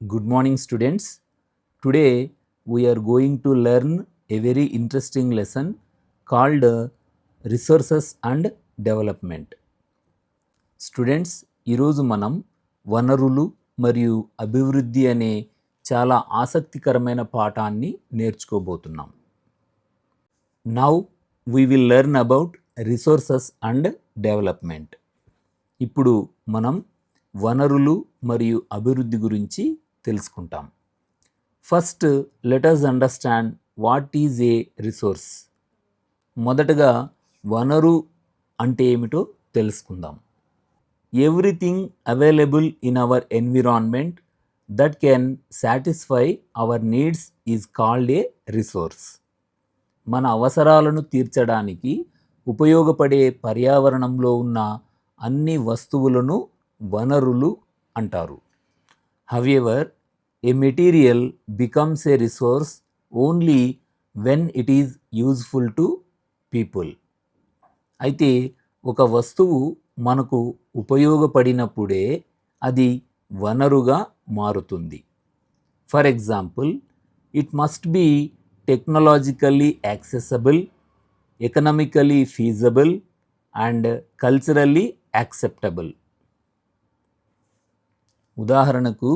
Good morning, students. Today we are going to learn a very interesting lesson called Resources and Development. Students, ఈరోజు మనం వనరులు మరియు అభివృద్ధి అనే చాలా ఆసక్తికరమైన పాఠాన్ని నేర్చుకోబోతున్నాం. Now we will learn about resources and development. ఇప్పుడు మనం వనరులు మరియు అభివృద్ధి గురించి తెలుసుకుంటాం. First let us understand what is a resource. మొదటగా వనరు అంటే ఏమిటో తెలుసుకుందాం. Everything available in our environment that can satisfy our needs is called a resource. మన అవసరాలను తీర్చడానికి ఉపయోగపడే పర్యావరణంలో ఉన్న అన్ని వస్తువులను వనరులు అంటారు. However, a material becomes a resource only when it is useful to people. అయితే ఒక వస్తువు మనకు ఉపయోగపడినప్పుడే అది వనరుగా మారుతుంది. For example, it must be technologically accessible, economically feasible and culturally acceptable. ఉదాహరణకు,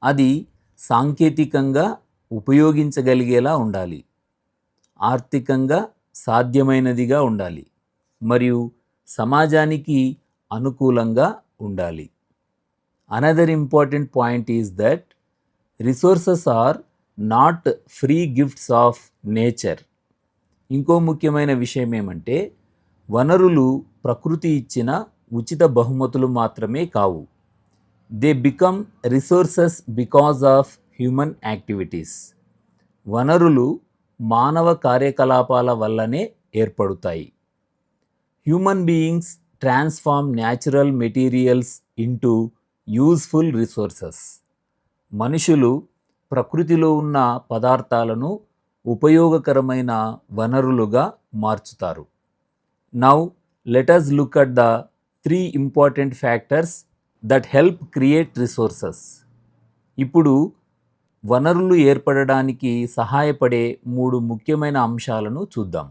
అది సాంకేతికంగా ఉపయోగించగలిగేలా ఉండాలి, ఆర్థికంగా సాధ్యమైనదిగా ఉండాలి మరియు సమాజానికి అనుకూలంగా ఉండాలి. Another important point is that resources are not free gifts of nature. ఇంకో ముఖ్యమైన విషయం ఏమంటే, వనరులు ప్రకృతి ఇచ్చిన ఉచిత బహుమతులు మాత్రమే కావు. They become resources because of human activities. వనరులు మానవ కార్యకలాపాల వల్లనే ఏర్పడుతాయి. Human beings transform natural materials into useful resources. మనుషులు ప్రకృతిలో ఉన్న పదార్థాలను ఉపయోగకరమైన వనరులుగా మార్చుతారు. Now let us look at the 3 important factors that help create resources. ఇప్పుడు వనరులు ఏర్పడడానికి సహాయపడే 3 ముఖ్యమైన అంశాలను చూద్దాం.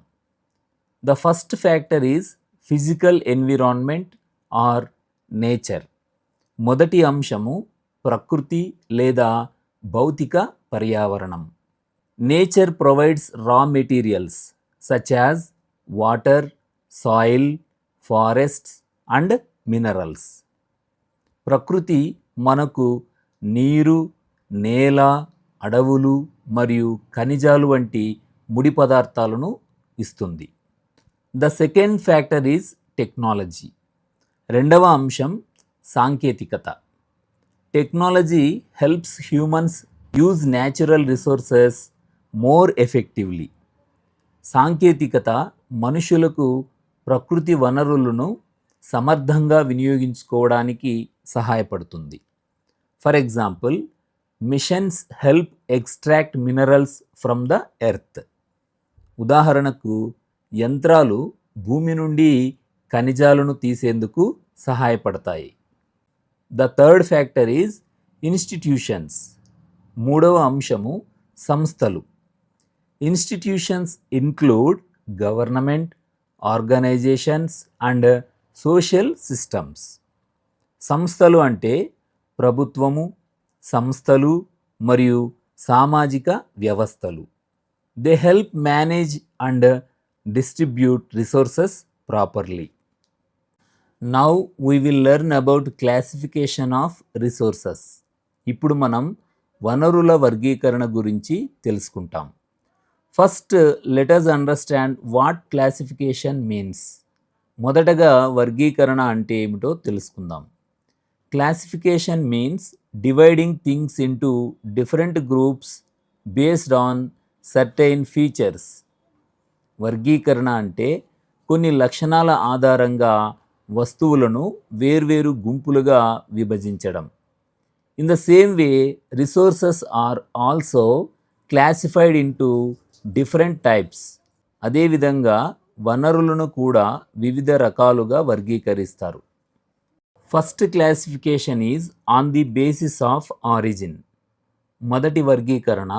The first factor is physical environment or nature. మొదటి అంశము ప్రకృతి లేదా భౌతిక పర్యావరణం. Nature provides raw materials such as water, soil, forests and minerals. ప్రకృతి మనకు నీరు, నేల, అడవులు మరియు ఖనిజాలు వంటి ముడి పదార్థాలను ఇస్తుంది. The second factor is technology. రెండవ అంశం సాంకేతికత. Technology helps humans use natural resources more effectively. సాంకేతికత మనుషులకు ప్రకృతి వనరులను సమర్థంగా వినియోగించుకోవడానికి సహాయపడుతుంది. For example, machines help extract minerals from the earth. ఉదాహరణకు, యంత్రాలు భూమి నుండి ఖనిజాలను తీసేందుకు సహాయపడతాయి. The third factor is institutions. మూడవ అంశము సంస్థలు. Institutions include government, organisations and social systems. సంస్థలు అంటే ప్రభుత్వము, సంస్థలు మరియు సామాజిక వ్యవస్థలు. They help manage and distribute resources properly. Now we will learn about classification of resources. ఇప్పుడు మనం వనరుల వర్గీకరణ గురించి తెలుసుకుంటాం. First let us understand what classification means. మొదటగా వర్గీకరణ అంటే ఏమిటో తెలుసుకుందాం. Classification means dividing things into different groups based on certain features. వర్గీకరణ అంటే కొన్ని లక్షణాల ఆధారంగా వస్తువులను వేర్వేరు గుంపులుగా విభజించడం. In the same way, resources are also classified into different types. అదేవిధంగా వనరులను కూడా వివిధ రకాలుగా వర్గీకరిస్తారు. First classification is on the basis of origin. మొదటి వర్గీకరణ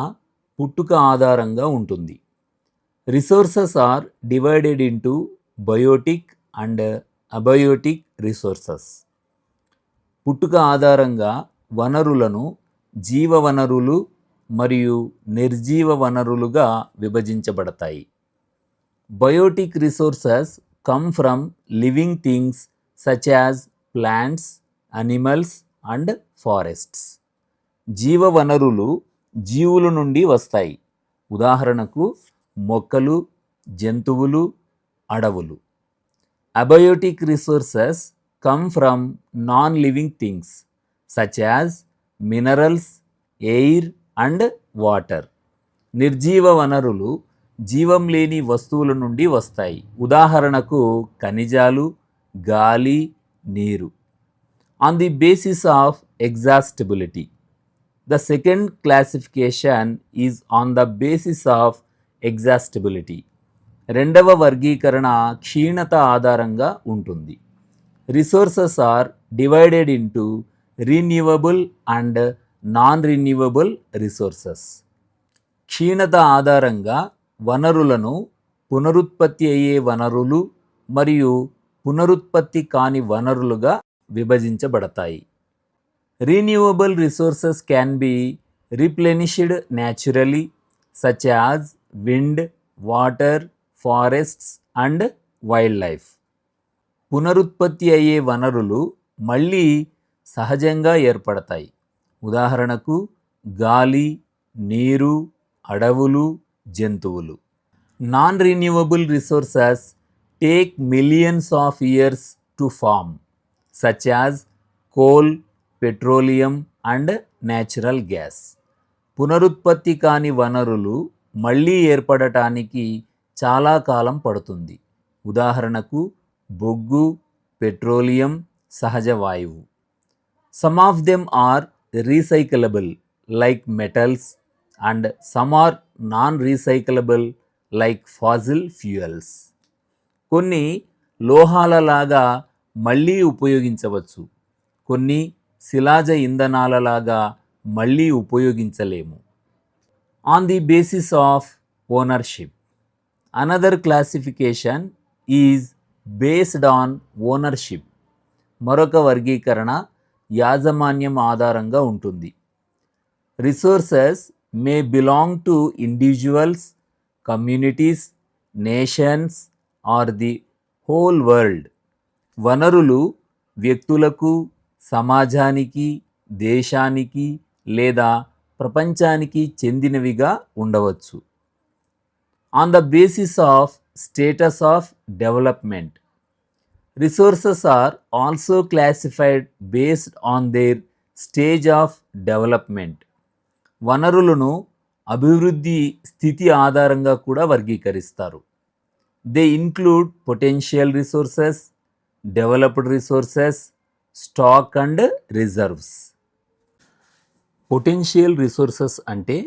పుట్టుక ఆధారంగా ఉంటుంది. Resources are divided into biotic and abiotic resources. పుట్టుక ఆధారంగా వనరులను జీవ వనరులు మరియు నిర్జీవ వనరులుగా విభజించబడతాయి. Biotic resources come from living things such as plants, animals and forests. జీవ వనరులు జీవుల నుండి వస్తాయి. ఉదాహరణకు మొక్కలు, జంతువులు, అడవులు. Abiotic resources come from non living things such as minerals, air and water. నిర్జీవ వనరులు జీవం లేని వస్తువుల నుండి వస్తాయి. ఉదాహరణకు ఖనిజాలు, గాలి, నీరు. On the basis of exhaustibility. The second classification is on the basis of exhaustibility. రెండవ వర్గీకరణ క్షీణత ఆధారంగా ఉంటుంది. Resources are divided into renewable and non renewable resources. క్షీణత ఆధారంగా వనరులను పునరుత్పత్తి అయ్యే వనరులు మరియు పునరుత్పత్తి కాని వనరులుగా విభజించబడతాయి. Renewable resources can be replenished naturally, such as wind, water, forests and wildlife. పునరుత్పత్తి అయ్యే వనరులు మళ్ళీ సహజంగా ఏర్పడతాయి. ఉదాహరణకు గాలి, నీరు, అడవులు, జంతువులు. Non renewable resources take millions of years to form, such as coal, petroleum and natural gas. పునరుత్పత్తి కాని వనరులు మళ్ళీ ఏర్పడటానికి చాలా కాలం పడుతుంది. ఉదాహరణకు బొగ్గు, పెట్రోలియం, సహజ వాయువు. Some of them are recyclable like metals and some are non recyclable like fossil fuels. కొన్ని లోహాలలాగా మళ్ళీ ఉపయోగించవచ్చు, కొన్ని శిలాజ ఇంధనాలలాగా మళ్ళీ ఉపయోగించలేము. On the basis of ownership. Another classification is based on ownership. మరొక వర్గీకరణ యాజమాన్యం ఆధారంగా ఉంటుంది. Resources may belong to individuals, communities, nations or the whole world. వనరులు వ్యక్తులకు, సమాజానికి, దేశానికి లేదా ప్రపంచానికి చెందినవిగా ఉండవచ్చు. On the basis of status of development. Resources are also classified based on their stage of development. వనరులను అభివృద్ధి స్థితి ఆధారంగా కూడా వర్గీకరిస్తారు. They include potential resources, developed resources, stock and reserves. Potential resources అంటే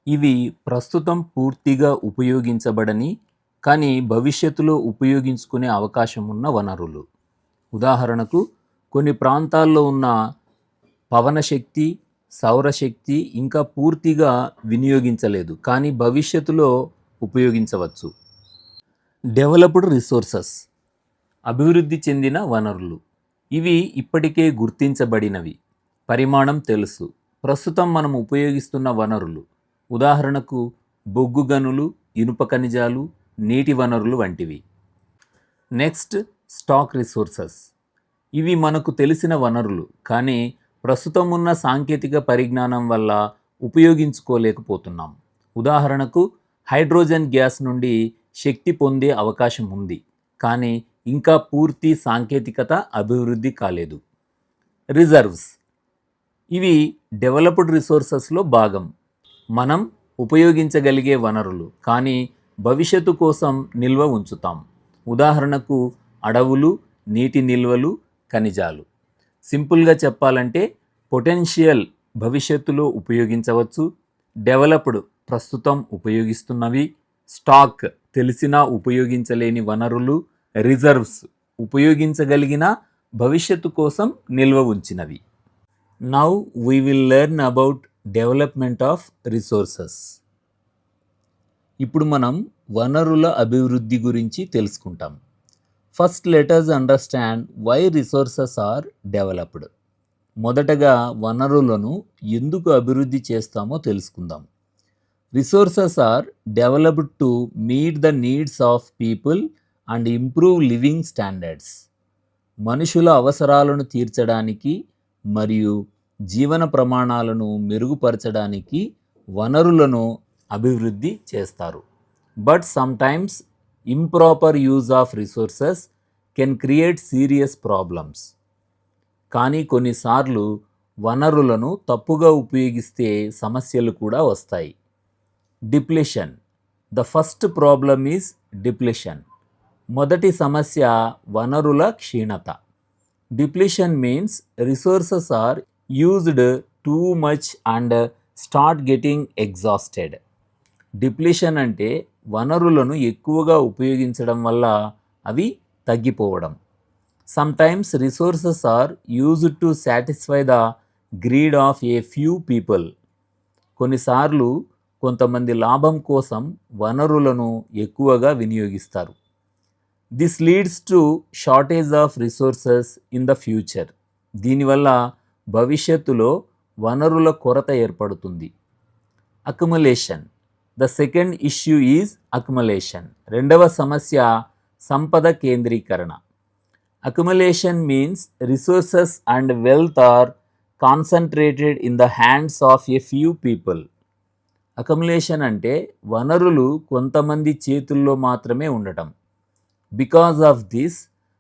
ఇవి ప్రస్తుతం పూర్తిగా ఉపయోగించబడని కానీ భవిష్యత్తులో ఉపయోగించుకునే అవకాశం ఉన్న వనరులు. ఉదాహరణకు కొన్ని ప్రాంతాల్లో ఉన్న పవనశక్తి, సౌరశక్తి ఇంకా పూర్తిగా వినియోగించలేదు కానీ భవిష్యత్తులో ఉపయోగించవచ్చు. డెవలప్డ్ రిసోర్సెస్ అభివృద్ధి చెందిన వనరులు. ఇవి ఇప్పటికే గుర్తించబడినవి, పరిమాణం తెలుసు, ప్రస్తుతం మనం ఉపయోగిస్తున్న వనరులు. ఉదాహరణకు బొగ్గు గనులు, ఇనుప ఖనిజాలు, నీటి వనరులు వంటివి. Next stock resources. ఇవి మనకు తెలిసిన వనరులు కానీ ప్రస్తుతం ఉన్న సాంకేతిక పరిజ్ఞానం వల్ల ఉపయోగించుకోలేకపోతున్నాం. ఉదాహరణకు హైడ్రోజన్ గ్యాస్ నుండి శక్తి పొందే అవకాశం ఉంది కానీ ఇంకా పూర్తి సాంకేతికత అభివృద్ధి కాలేదు. రిజర్వ్స్. ఇవి డెవలప్డ్ రిసోర్సెస్లో భాగం. మనం ఉపయోగించగలిగే వనరులు కానీ భవిష్యత్తు కోసం నిల్వ ఉంచుతాం. ఉదాహరణకు అడవులు, నీటి నిల్వలు, ఖనిజాలు. సింపుల్గా చెప్పాలంటే పొటెన్షియల్ భవిష్యత్తులో ఉపయోగించవచ్చు, డెవలప్డ్ ప్రస్తుతం ఉపయోగిస్తున్నవి, స్టాక్ తెలిసినా ఉపయోగించలేని వనరులు, రిజర్వ్స్ ఉపయోగించగలిగిన భవిష్యత్తు కోసం నిల్వ ఉంచినవి. Now we will learn about development of resources. ఇప్పుడు మనం వనరుల అభివృద్ధి గురించి తెలుసుకుంటాం. First let us understand why resources are developed. మొదటగా వనరులను ఎందుకు అభివృద్ధి చేస్తామో తెలుసుకుందాం. Resources are developed to meet the needs of people and improve living standards. మనుషుల అవసరాలను తీర్చడానికి మరియు జీవన ప్రమాణాలను మెరుగుపరచడానికి వనరులను అభివృద్ధి చేస్తారు. But sometimes improper use of resources can create serious problems. కానీ కొన్నిసార్లు వనరులను తప్పుగా ఉపయోగిస్తే సమస్యలు కూడా వస్తాయి. Depletion. The first problem is depletion. మొదటి సమస్య వనరుల క్షీణత. Depletion means resources are used too much and start getting exhausted. డిప్లిషన్ అంటే వనరులను ఎక్కువగా ఉపయోగించడం వల్ల అవి తగ్గిపోవడం. Sometimes resources are used to satisfy the greed of a few people. కొన్నిసార్లు కొంతమంది లాభం కోసం వనరులను ఎక్కువగా వినియోగిస్తారు. This leads to shortage of resources in the future. దీనివల్ల భవిష్యత్తులో వనరుల కొరత ఏర్పడుతుంది. Accumulation. The second issue is accumulation. రెండవ సమస్య సంపద కేంద్రీకరణ. Accumulation means resources and wealth are concentrated in the hands of a few people. Accumulation అంటే వనరులు కొంతమంది చేతుల్లో మాత్రమే ఉండటం. Because of this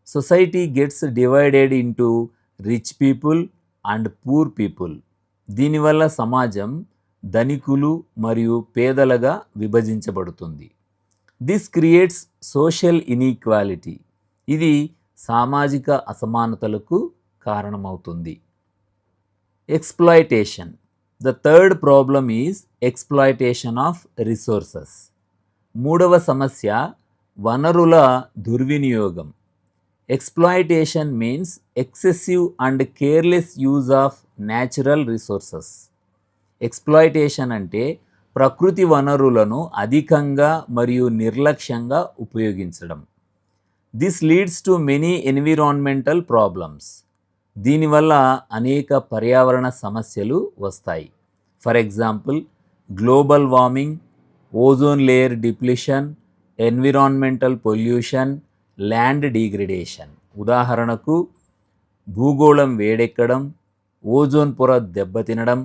society gets divided into rich people and poor people. దీనివల్ల సమాజం ధనికులు మరియు పేదలుగా విభజించబడుతుంది. This creates social inequality. ఇది సామాజిక అసమానతలకు కారణమవుతుంది. Exploitation. The third problem is exploitation of resources. మూడవ సమస్య వనరుల దుర్వినియోగం. Exploitation means excessive and careless use of natural resources. Exploitation అంటే ప్రకృతి వనరులను అధికంగా మరియు నిర్లక్ష్యంగా ఉపయోగించడం. This leads to many environmental problems. దీనివల్ల అనేక పర్యావరణ సమస్యలు వస్తాయి. For example global warming, ozone layer depletion, environmental pollution, land degradation. ఉదాహరణకు భూగోళం వేడెక్కడం, ఓజోన్ పొర దెబ్బతినడం,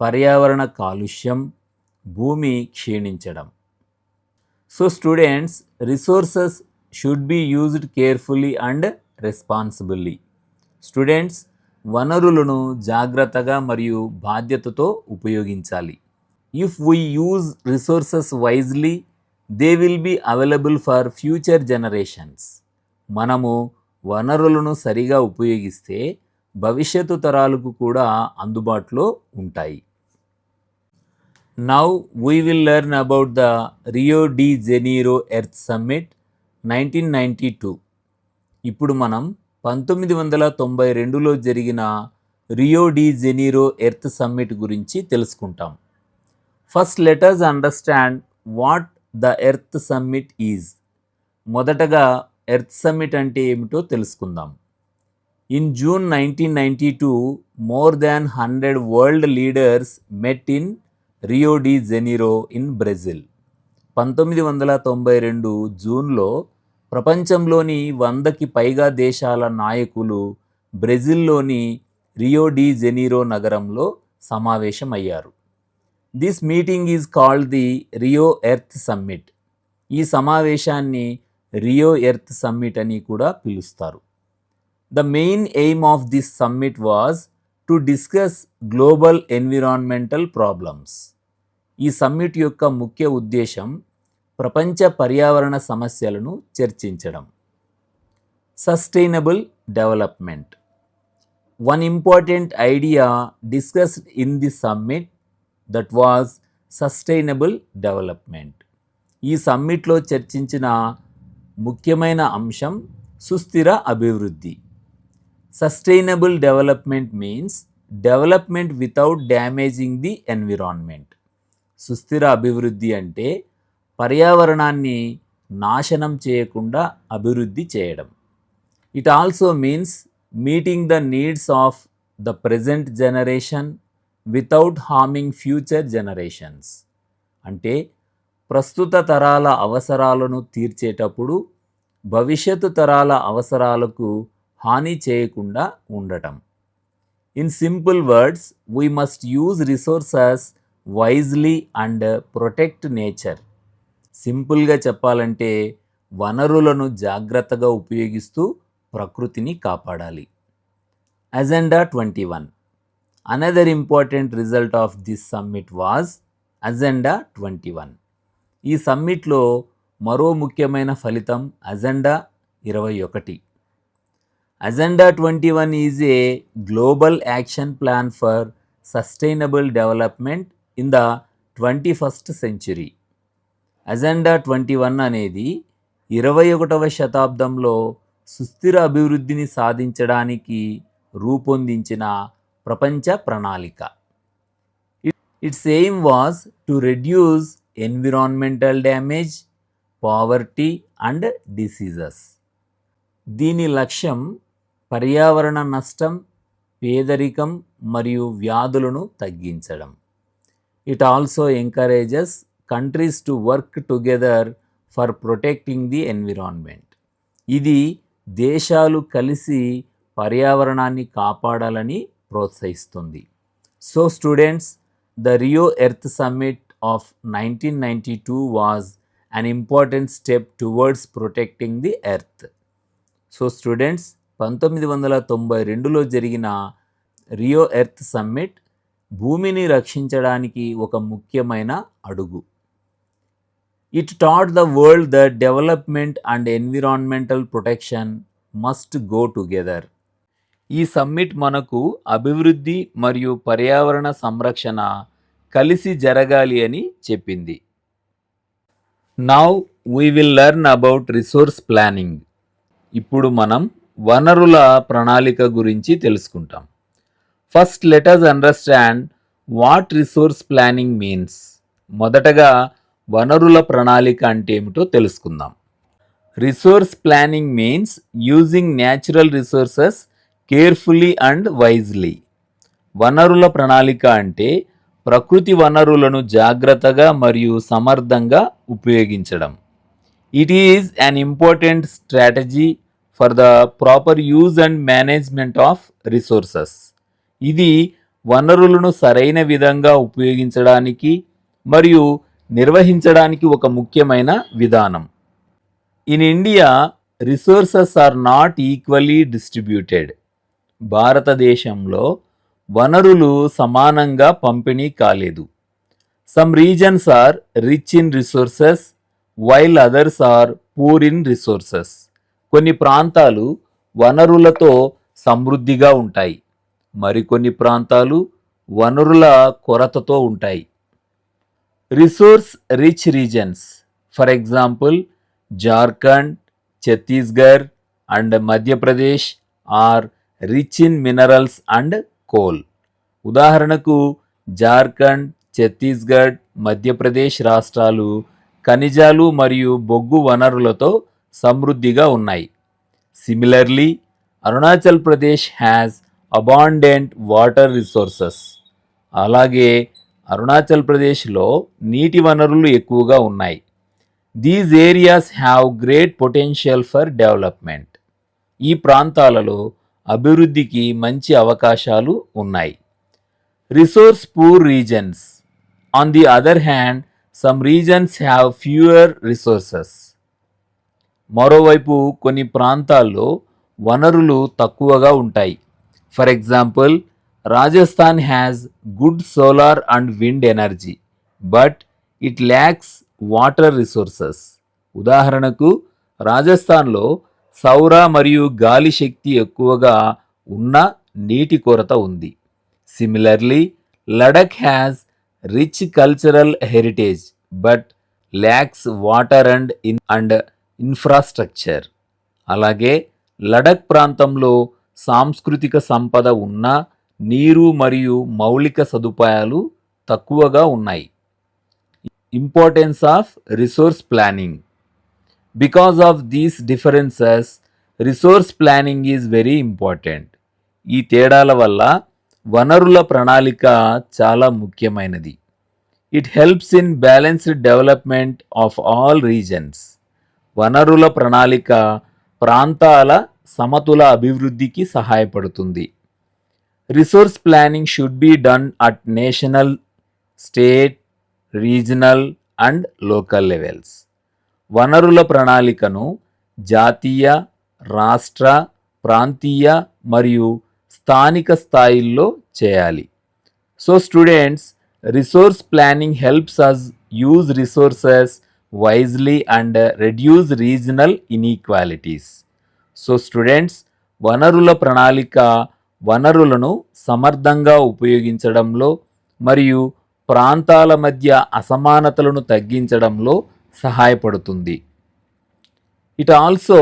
పర్యావరణ కాలుష్యం, భూమి క్షీణించడం. So students, resources should be used carefully and responsibly. Students, వనరులను జాగ్రత్తగా మరియు బాధ్యతతో ఉపయోగించాలి. If we use resources wisely, they will be available for future generations. మనము వనరులను సరిగా ఉపయోగిస్తే భవిష్యత్తు తరాలకు కూడా అందుబాటులో ఉంటాయి. Now we will learn about the Rio de Janeiro Earth Summit 1992. ఇప్పుడు మనం 1992లో జరిగిన Rio de Janeiro Earth Summit గురించి తెలుసుకుంటాం. First let us understand what the Earth summit is. మొదటగా ఎర్త్ సమ్మిట్ అంటే ఏమిటో తెలుసుకుందాం. In June 1992, more than 100 world leaders met in Rio de Janeiro in Brazil. 1992 జూన్లో ప్రపంచంలోని 100కి పైగా దేశాల నాయకులు బ్రెజిల్లోని రియో డి జెనీరో నగరంలో సమావేశమయ్యారు. This meeting is called the Rio Earth summit. ఈ సమావేశాన్ని రియో ఎర్త్ సమ్మిట్ అని కూడా పిలుస్తారు. The main aim of this summit was to discuss global environmental problems. ఈ సమ్మిట్ యొక్క ముఖ్య ఉద్దేశం ప్రపంచ పర్యావరణ సమస్యలను చర్చించడం. Sustainable development. One important idea discussed in the summit that was sustainable development. ఈ సమ్మిట్లో చర్చించిన ముఖ్యమైన అంశం, సుస్థిర అభివృద్ధి. Sustainable development means development without damaging the environment. సుస్థిర అభివృద్ధి అంటే పర్యావరణాన్ని నాశనం చేయకుండా అభివృద్ధి చేయడం. It also means meeting the needs of the present generation without harming future generations. అంటే ప్రస్తుత తరాల అవసరాలను తీర్చేటప్పుడు భవిష్యత్తు తరాల అవసరాలకు హాని చేయకుండా ఉండటం. In simple words, we must use resources wisely and protect nature. సింపుల్గా చెప్పాలంటే వనరులను జాగ్రత్తగా ఉపయోగిస్తూ ప్రకృతిని కాపాడాలి. Agenda 21. Another important result of this summit was agenda 21. ఈ సమ్మిట్లో మరో ముఖ్యమైన ఫలితం agenda 21. Agenda 21 is a global action plan for sustainable development in the 21st century. Agenda 21 అనేది 21వ శతాబ్దంలో సుస్థిర అభివృద్ధిని సాధించడానికి రూపొందించిన ప్రపంచ ప్రణాళిక. Its aim was to reduce environmental damage, poverty and diseases. దీని లక్ష్యం పర్యావరణ నష్టం, పేదరికం మరియు వ్యాధులను తగ్గించడం. It also encourages countries to work together for protecting the environment. ఇది దేశాలు కలిసి పర్యావరణాన్ని కాపాడాలని ప్రోత్సహిస్తుంది. So students, the Rio Earth Summit of 1992 was an important step towards protecting the earth. So students, 1992లో జరిగిన రియో ఎర్త్ సమ్మిట్ భూమిని రక్షించడానికి ఒక ముఖ్యమైన అడుగు. It taught the world that development and environmental protection must go together. ఈ summit మనకు అభివృద్ధి మరియు పర్యావరణ సంరక్షణ కలిసి జరగాలి అని చెప్పింది. Now we will learn about resource planning. ఇప్పుడు మనం వనరుల ప్రణాళిక గురించి తెలుసుకుంటాం. First let us understand what resource planning means. మొదటగా వనరుల ప్రణాళిక అంటే ఏమిటో తెలుసుకుందాం. Resource planning means using natural resources carefully and wisely. వనరుల ప్రణాళిక అంటే ప్రకృతి వనరులను జాగ్రత్తగా మరియు సమర్థంగా ఉపయోగించడం. It is an important strategy for the proper use and management of resources. ఇది వనరులను సరైన విధంగా ఉపయోగించడానికి మరియు నిర్వహించడానికి ఒక ముఖ్యమైన విధానం. In India, resources are not equally distributed. భారతదేశంలో వనరులు సమానంగా పంపిణీ కాలేదు. Some regions are rich in resources while others are poor in resources. కొన్ని ప్రాంతాలు వనరులతో సమృద్ధిగా ఉంటాయి, మరికొన్ని ప్రాంతాలు వనరుల కొరతతో ఉంటాయి. Resource rich regions, for example Jharkhand, Chhattisgarh and Madhya Pradesh are rich in minerals and coal. ఉదాహరణకు జార్ఖండ్, ఛత్తీస్గఢ్, మధ్యప్రదేశ్ రాష్ట్రాలు ఖనిజాలు మరియు బొగ్గు వనరులతో సమృద్ధిగా ఉన్నాయి. Similarly, Arunachal Pradesh has abundant water resources. అలాగే అరుణాచల్ ప్రదేశ్లో నీటి వనరులు ఎక్కువగా ఉన్నాయి. These areas have great potential for development. ఈ ప్రాంతాలలో అభివృద్ధికి మంచి అవకాశాలు ఉన్నాయి. Resource poor reasons, on the other hand, some reasons have fewer resources. మరోవైపు కొన్ని ప్రాంతాల్లో వనరులు తక్కువగా ఉంటాయి. For example, Rajasthan has good solar and wind energy, but it lakhs water resources. ఉదాహరణకు రాజస్థాన్లో సౌర మరియు గాలి శక్తి ఎక్కువగా ఉన్న నీటి కొరత ఉంది. Similarly, Ladakh has rich cultural heritage but lakhs water and infrastructure. అలాగే లడఖ్ ప్రాంతంలో సాంస్కృతిక సంపద ఉన్నా నీరు మరియు మౌలిక సదుపాయాలు తక్కువగా ఉన్నాయి. Importance of resource planning. Because of these differences resource planning is very important. ఈ తేడాల వల్ల వనరుల ప్రణాళిక చాలా ముఖ్యమైనది. It helps in balanced development of all regions. వనరుల ప్రణాళిక ప్రాంతాల సమతుల అభివృద్ధికి సహాయపడుతుంది. Resource planning should be done at national, state, regional and local levels. వనరుల ప్రణాళికను జాతీయ, రాష్ట్ర, ప్రాంతీయ మరియు స్థానిక స్థాయిల్లో చేయాలి. So students, resource planning helps us use resources wisely and reduce regional inequalities. So students, వనరుల ప్రణాళిక వనరులను సమర్థంగా ఉపయోగించడంలో మరియు ప్రాంతాల మధ్య అసమానతలను తగ్గించడంలో సహాయపడుతుంది. It also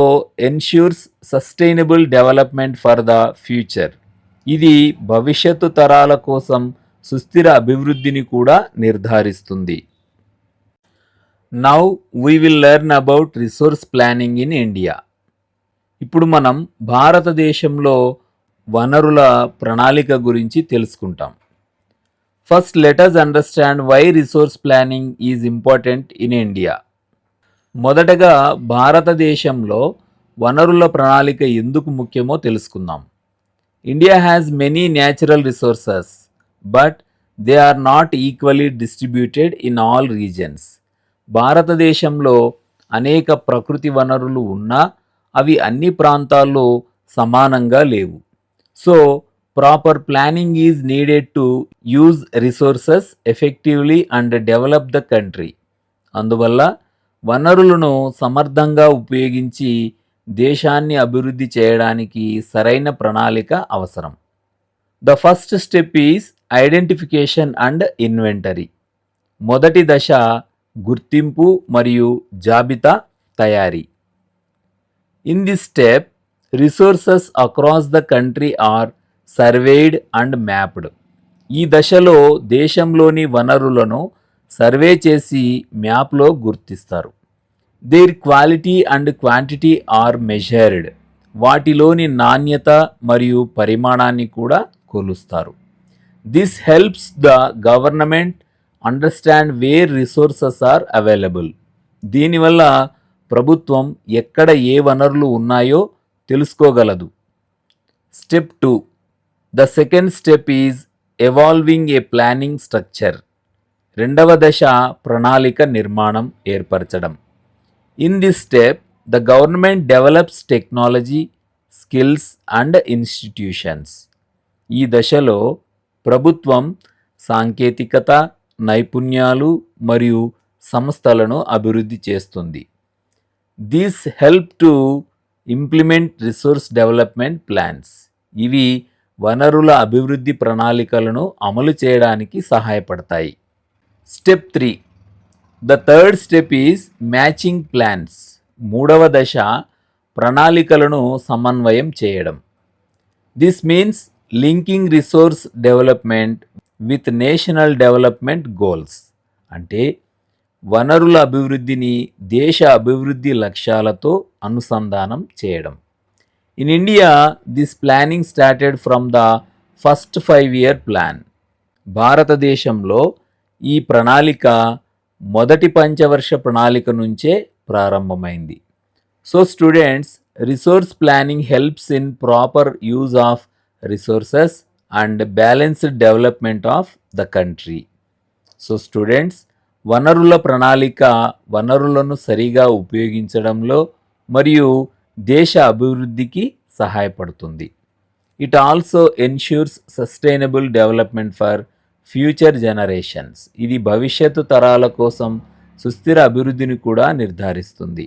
ensures sustainable development for the future. ఇది భవిష్యత్తు తరాల కోసం సుస్థిర అభివృద్ధిని కూడా నిర్ధారిస్తుంది. Now we will learn about resource planning in India. ఇప్పుడు మనం భారతదేశంలో వనరుల ప్రణాళిక గురించి తెలుసుకుంటాం. First let us understand why resource planning is important in India. మొదటగా భారతదేశంలో వనరుల ప్రణాళిక ఎందుకు ముఖ్యమో తెలుసుకుందాం. India has many natural resources but they are not equally distributed in all regions. భారతదేశంలో అనేక ప్రకృతి వనరులు ఉన్నా అవి అన్ని ప్రాంతాల్లో సమానంగా లేవు. So proper planning is needed to use resources effectively and develop the country. అందువల్ల వనరులను సమర్థంగా ఉపయోగించి దేశాన్ని అభివృద్ధి చేయడానికి సరైన ప్రణాళిక అవసరం. The first step is identification and inventory. మొదటి దశ గుర్తింపు మరియు జాబితా తయారీ. In this step resources across the country are surveyed and mapped. ఈ దశలో దేశంలోని వనరులను సర్వే చేసి మ్యాప్లో గుర్తిస్తారు. Their quality and quantity are measured. వాటిలోని నాణ్యత మరియు పరిమాణాన్ని కూడా కొలుస్తారు. This helps the government understand where resources are available. దీనివల్ల ప్రభుత్వం ఎక్కడ ఏ వనరులు ఉన్నాయో తెలుసుకోగలదు. Step 2. The second step is evolving a planning structure. రెండవ దశ ప్రణాళిక నిర్మాణం ఏర్పరచడం. In this step the government develops technology, skills and institutions. ఈ దశలో ప్రభుత్వం సాంకేతికత, నైపుణ్యాలు మరియు సంస్థలను అభివృద్ధి చేస్తుంది. These help to implement resource development plans. ఇవి వనరుల అభివృద్ధి ప్రణాళికలను అమలు చేయడానికి సహాయపడతాయి. Step 3. The third step is matching plans. మూడవ దశ ప్రణాళికలను సమన్వయం చేయడం. This means linking resource development with national development goals. అంటే వనరుల అభివృద్ధిని దేశ అభివృద్ధి లక్ష్యాలతో అనుసంధానం చేయడం. In India this planning started from the first 5-year plan. భారతదేశంలో ఈ ప్రణాళిక మొదటి పంచవర్ష ప్రణాళిక నుంచే ప్రారంభమైంది. So students, resource planning helps in proper use of resources and balanced development of the country. So students, వనరుల ప్రణాళిక వనరులను సరిగా ఉపయోగించడంలో మరియు దేశ అభివృద్ధికి సహాయపడుతుంది. It also ensures sustainable development for future generations. ఇది భవిష్యత్తు తరాల కోసం సుస్థిర అభివృద్ధిని కూడా నిర్ధారిస్తుంది.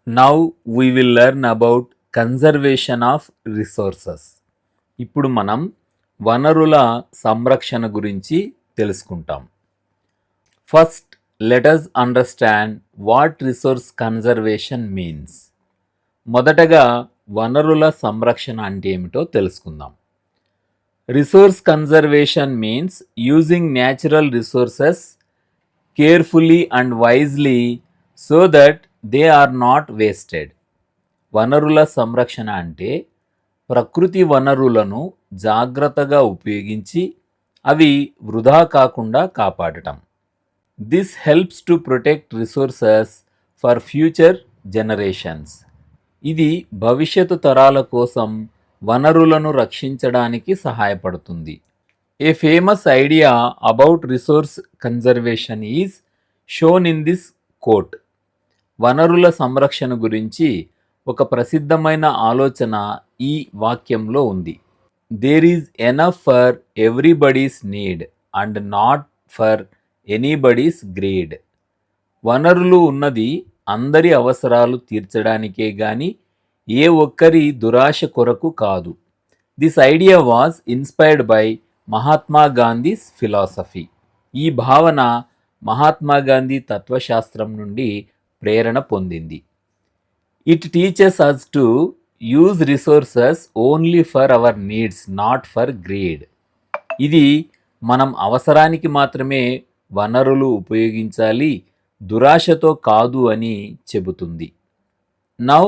Now we will learn about conservation of resources. ఇప్పుడు మనం వనరుల సంరక్షణ గురించి తెలుసుకుంటాం. First let us understand what resource conservation means. మొదటగా వనరుల సంరక్షణ అంటే ఏమిటో తెలుసుకుందాం. Resource conservation means using natural resources carefully and wisely so that they are not wasted. వనరుల సంరక్షణ అంటే ప్రకృతి వనరులను జాగ్రత్తగా ఉపయోగించి అవి వృధా కాకుండా కాపాడటం. This helps to protect resources for future generations. ఇది భవిష్యత్తు తరాల కోసం వనరులను రక్షించడానికి సహాయపడుతుంది. A famous idea about resource conservation is shown in this quote. వనరుల సంరక్షణ గురించి ఒక ప్రసిద్ధమైన ఆలోచన ఈ వాక్యంలో ఉంది. There is enough for everybody's need and not for anybody's greed. వనరులు ఉన్నది అందరి అవసరాలు తీర్చడానికే గాని ఏ ఒక్కరి దురాశ కొరకు కాదు. This idea was inspired by Mahatma Gandhi's philosophy. ఈ భావన మహాత్మా గాంధీ తత్వశాస్త్రం నుండి ప్రేరణ పొందింది. It teaches us to use resources only for our needs, not for greed. ఇది మనం అవసరానికి మాత్రమే వనరులు ఉపయోగించాలి, దురాశతో కాదు అని చెబుతుంది. Now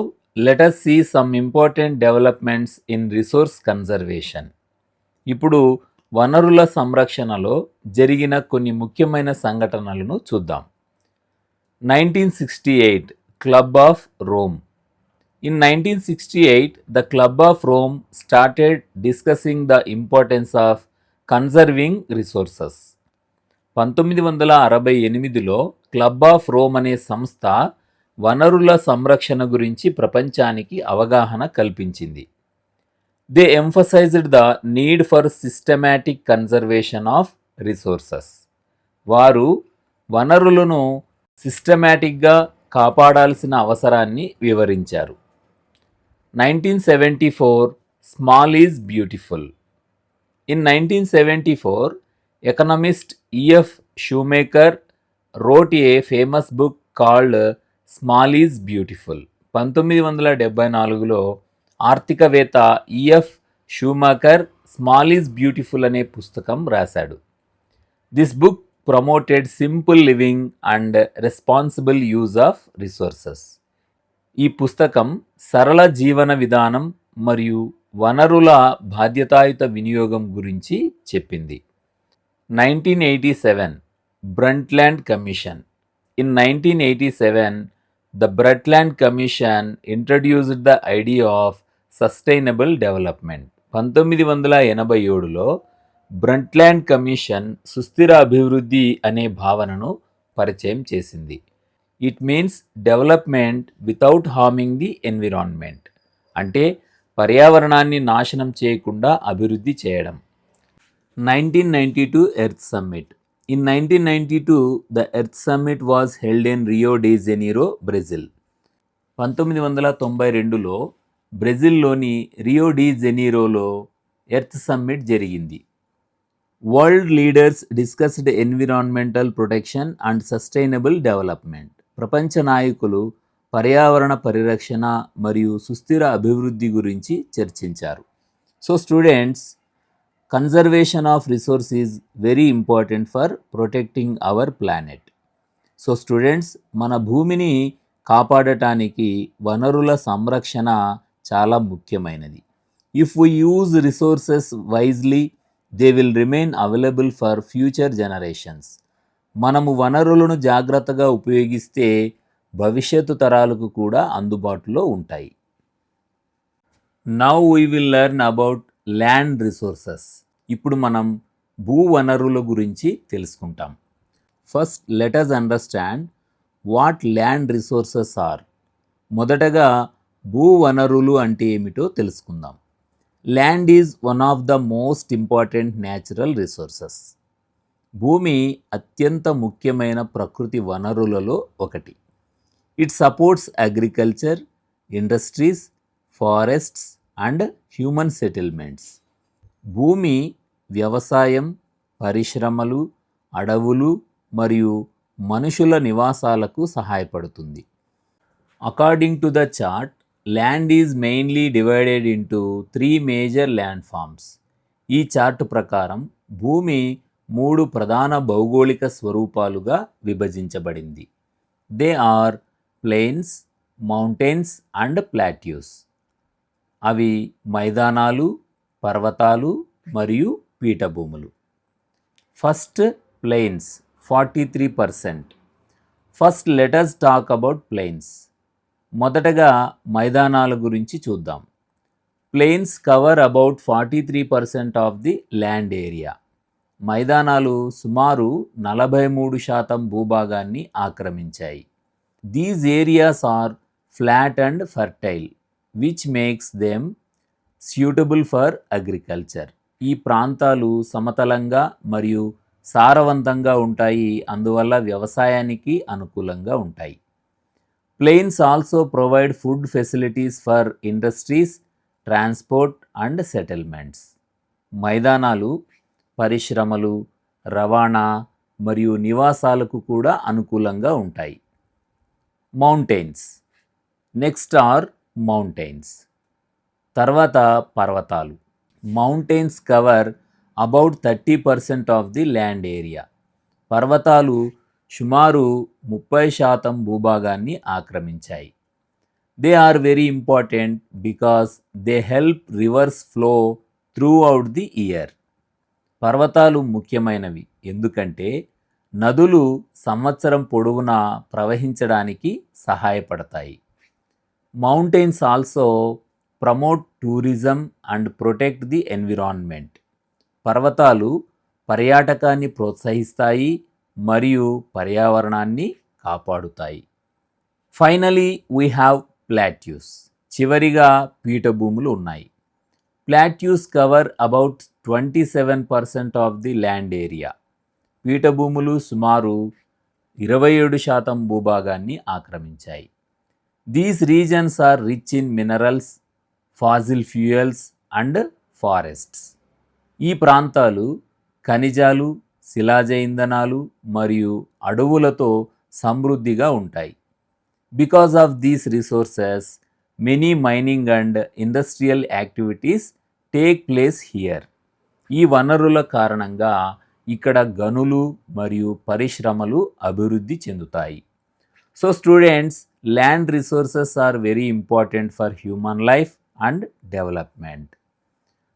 let us see some important developments in resource conservation. ఇప్పుడు వనరుల సంరక్షణలో జరిగిన కొన్ని ముఖ్యమైన సంఘటనలను చూద్దాం. 1968 club of Rome. In 1968, the Club of Rome started discussing the importance of conserving resources. 1968లో క్లబ్ ఆఫ్ రోమ్ అనే సంస్థ వనరుల సంరక్షణ గురించి ప్రపంచానికి అవగాహన కల్పించింది. They emphasised the need for systematic conservation of resources. వారు వనరులను సిస్టమాటిక్గా కాపాడాల్సిన అవసరాన్ని వివరించారు. 1974 small is beautiful. In 1974, economist E.F. Shoemaker wrote a famous book called Small is Beautiful. 1974లో ఆర్థికవేత్త EF Schumacher small is beautiful అనే పుస్తకం రాశాడు. This book promoted simple living and responsible use of resources. ఈ పుస్తకం సరళ జీవన విధానం మరియు వనరుల బాధ్యతాయుత వినియోగం గురించి చెప్పింది. 1987 Brundtland commission. In 1987 the Brundtland commission introduced the idea of sustainable development. 1987లో బ్రంట్లాండ్ కమిషన్ సుస్థిర అభివృద్ధి అనే భావనను పరిచయం చేసింది. It means development without harming the environment, అంటే పర్యావరణాన్ని నాశనం చేయకుండా అభివృద్ధి చేయడం. 1992 Earth Summit. In 1992 the Earth Summit was held in Rio de Janeiro, Brazil. 1992లో బ్రెజిల్లోని రియో డి జెనీరోలో ఎర్త్ సమ్మిట్ జరిగింది. World leaders discussed environmental protection and sustainable development. ప్రపంచ నాయకులు పర్యావరణ పరిరక్షణ మరియు సుస్థిర అభివృద్ధి గురించి చర్చించారు. So students, conservation of resource is very important for protecting our planet. So students, మన భూమిని కాపాడటానికి వనరుల సంరక్షణ చాలా ముఖ్యమైనది. If we use resources wisely, they will remain available for future generations. మనము వనరులను జాగ్రత్తగా ఉపయోగిస్తే భవిష్యత్తు తరాలకు కూడా అందుబాటులో ఉంటాయి. Now we will learn about land resources. ఇప్పుడు మనం భూ వనరుల గురించి తెలుసుకుంటాం. First let us understand what land resources are. మొదటగా భూ వనరులు అంటే ఏమిటో తెలుసుకుందాం. Land is one of the most important natural resources. భూమి అత్యంత ముఖ్యమైన ప్రకృతి వనరులలో ఒకటి. It supports agriculture, industries, forests and human settlements. భూమి వ్యవసాయం, పరిశ్రమలు, అడవులు మరియు మనుషుల నివాసాలకు సహాయపడుతుంది. According to the chart, land is mainly divided into 3 major land forms. ఈ చార్ట్ ప్రకారం భూమి 3 ప్రధాన భౌగోళిక స్వరూపాలుగా విభజించబడింది. They are plains, mountains and plateaus. అవి మైదానాలు, పర్వతాలు మరియు పీఠభూములు. First plains 43%. First let us talk about plains. మొదటగా మైదానాల గురించి చూద్దాం. Plains cover about 43% of the land area. మైదానాలు సుమారు 43% భూభాగాన్ని ఆక్రమించాయి. These areas are flat and fertile which makes them suitable for agriculture. ఈ ప్రాంతాలు సమతలంగా మరియు సారవంతంగా ఉంటాయి, అందువల్ల వ్యవసాయానికి అనుకూలంగా ఉంటాయి. Plains also provide food facilities for industries, transport and settlements. మైదానాలు పరిశ్రమలు, రవాణా మరియు నివాసాలకు కూడా అనుకూలంగా ఉంటాయి. మౌంటైన్స్. Next are mountains. తర్వాత పర్వతాలు. Mountains cover about 30% of the land area. పర్వతాలు సుమారు 30% భూభాగాన్ని ఆక్రమించాయి. They are very important because they help rivers flow throughout the year. పర్వతాలు ముఖ్యమైనవి ఎందుకంటే నదులు సంవత్సరం పొడవునా ప్రవహించడానికి సహాయపడతాయి. Mountains also promote tourism and protect the environment. పర్వతాలు పర్యాటకాన్ని ప్రోత్సహిస్తాయి మరియు పర్యావరణాన్ని కాపాడుతాయి. Finally we have plateaus. చివరిగా పీఠభూములు ఉన్నాయి. Plateaus cover about 27% of the land area. పీఠభూములు సుమారు 27% భూభాగాన్ని ఆక్రమించాయి. These regions are rich in minerals, fossil fuels and forests. ఈ ప్రాంతాలు ఖనిజాలు, శిలాజ ఇంధనాలు మరియు అడవులతో సమృద్ధిగా ఉంటాయి. Because of these resources many mining and industrial activities take place here. ఈ వనరుల కారణంగా ఇక్కడ గనులు మరియు పరిశ్రమలు అభివృద్ధి చెందుతాయి. So students, land resources are very important for human life and development.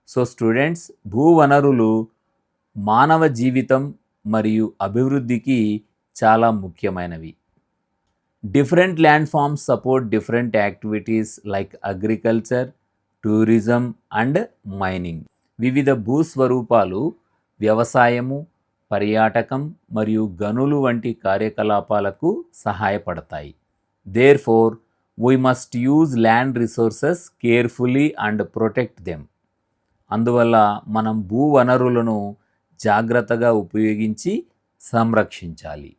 So students, భూవనరులు మానవ జీవితం మరియు అభివృద్ధికి చాలా ముఖ్యమైనవి. Different land forms support different activities like agriculture, tourism and mining. వివిధ భూస్వరూపాలు వ్యవసాయము, పర్యాటకం మరియు గనులు వంటి కార్యకలాపాలకు సహాయపడతాయి. Therefore we must use land resources carefully and protect them. అందువల్ల మనం భూవనరులను జాగ్రత్తగా ఉపయోగించి సంరక్షించాలి.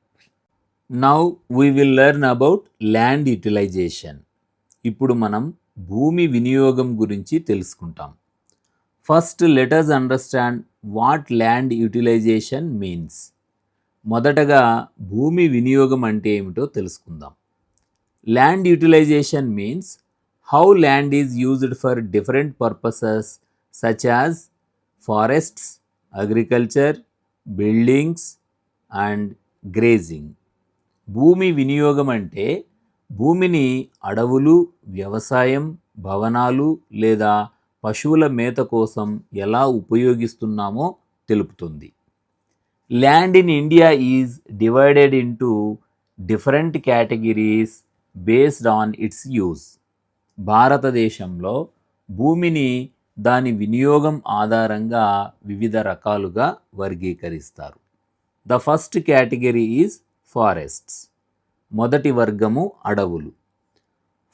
Now we will learn about land utilization. ఇప్పుడు మనం భూమి వినియోగం గురించి తెలుసుకుంటాం. First let us understand what land utilization means. మొదటగా భూమి వినియోగం అంటే ఏమిటో తెలుసుకుందాం. Land utilization means how land is used for different purposes such as forests, agriculture, buildings and grazing. భూమి వినియోగం అంటే భూమిని అడవులు, వ్యవసాయం, భవనాలు లేదా పశువుల మేత కోసం ఎలా ఉపయోగిస్తున్నామో తెలుపుతుంది. Land in India is divided into different categories based on its use. భారతదేశంలో భూమిని దాని వినియోగం ఆధారంగా వివిధ రకాలుగా వర్గీకరిస్తారు. The first category is forests. మొదటి వర్గము అడవులు.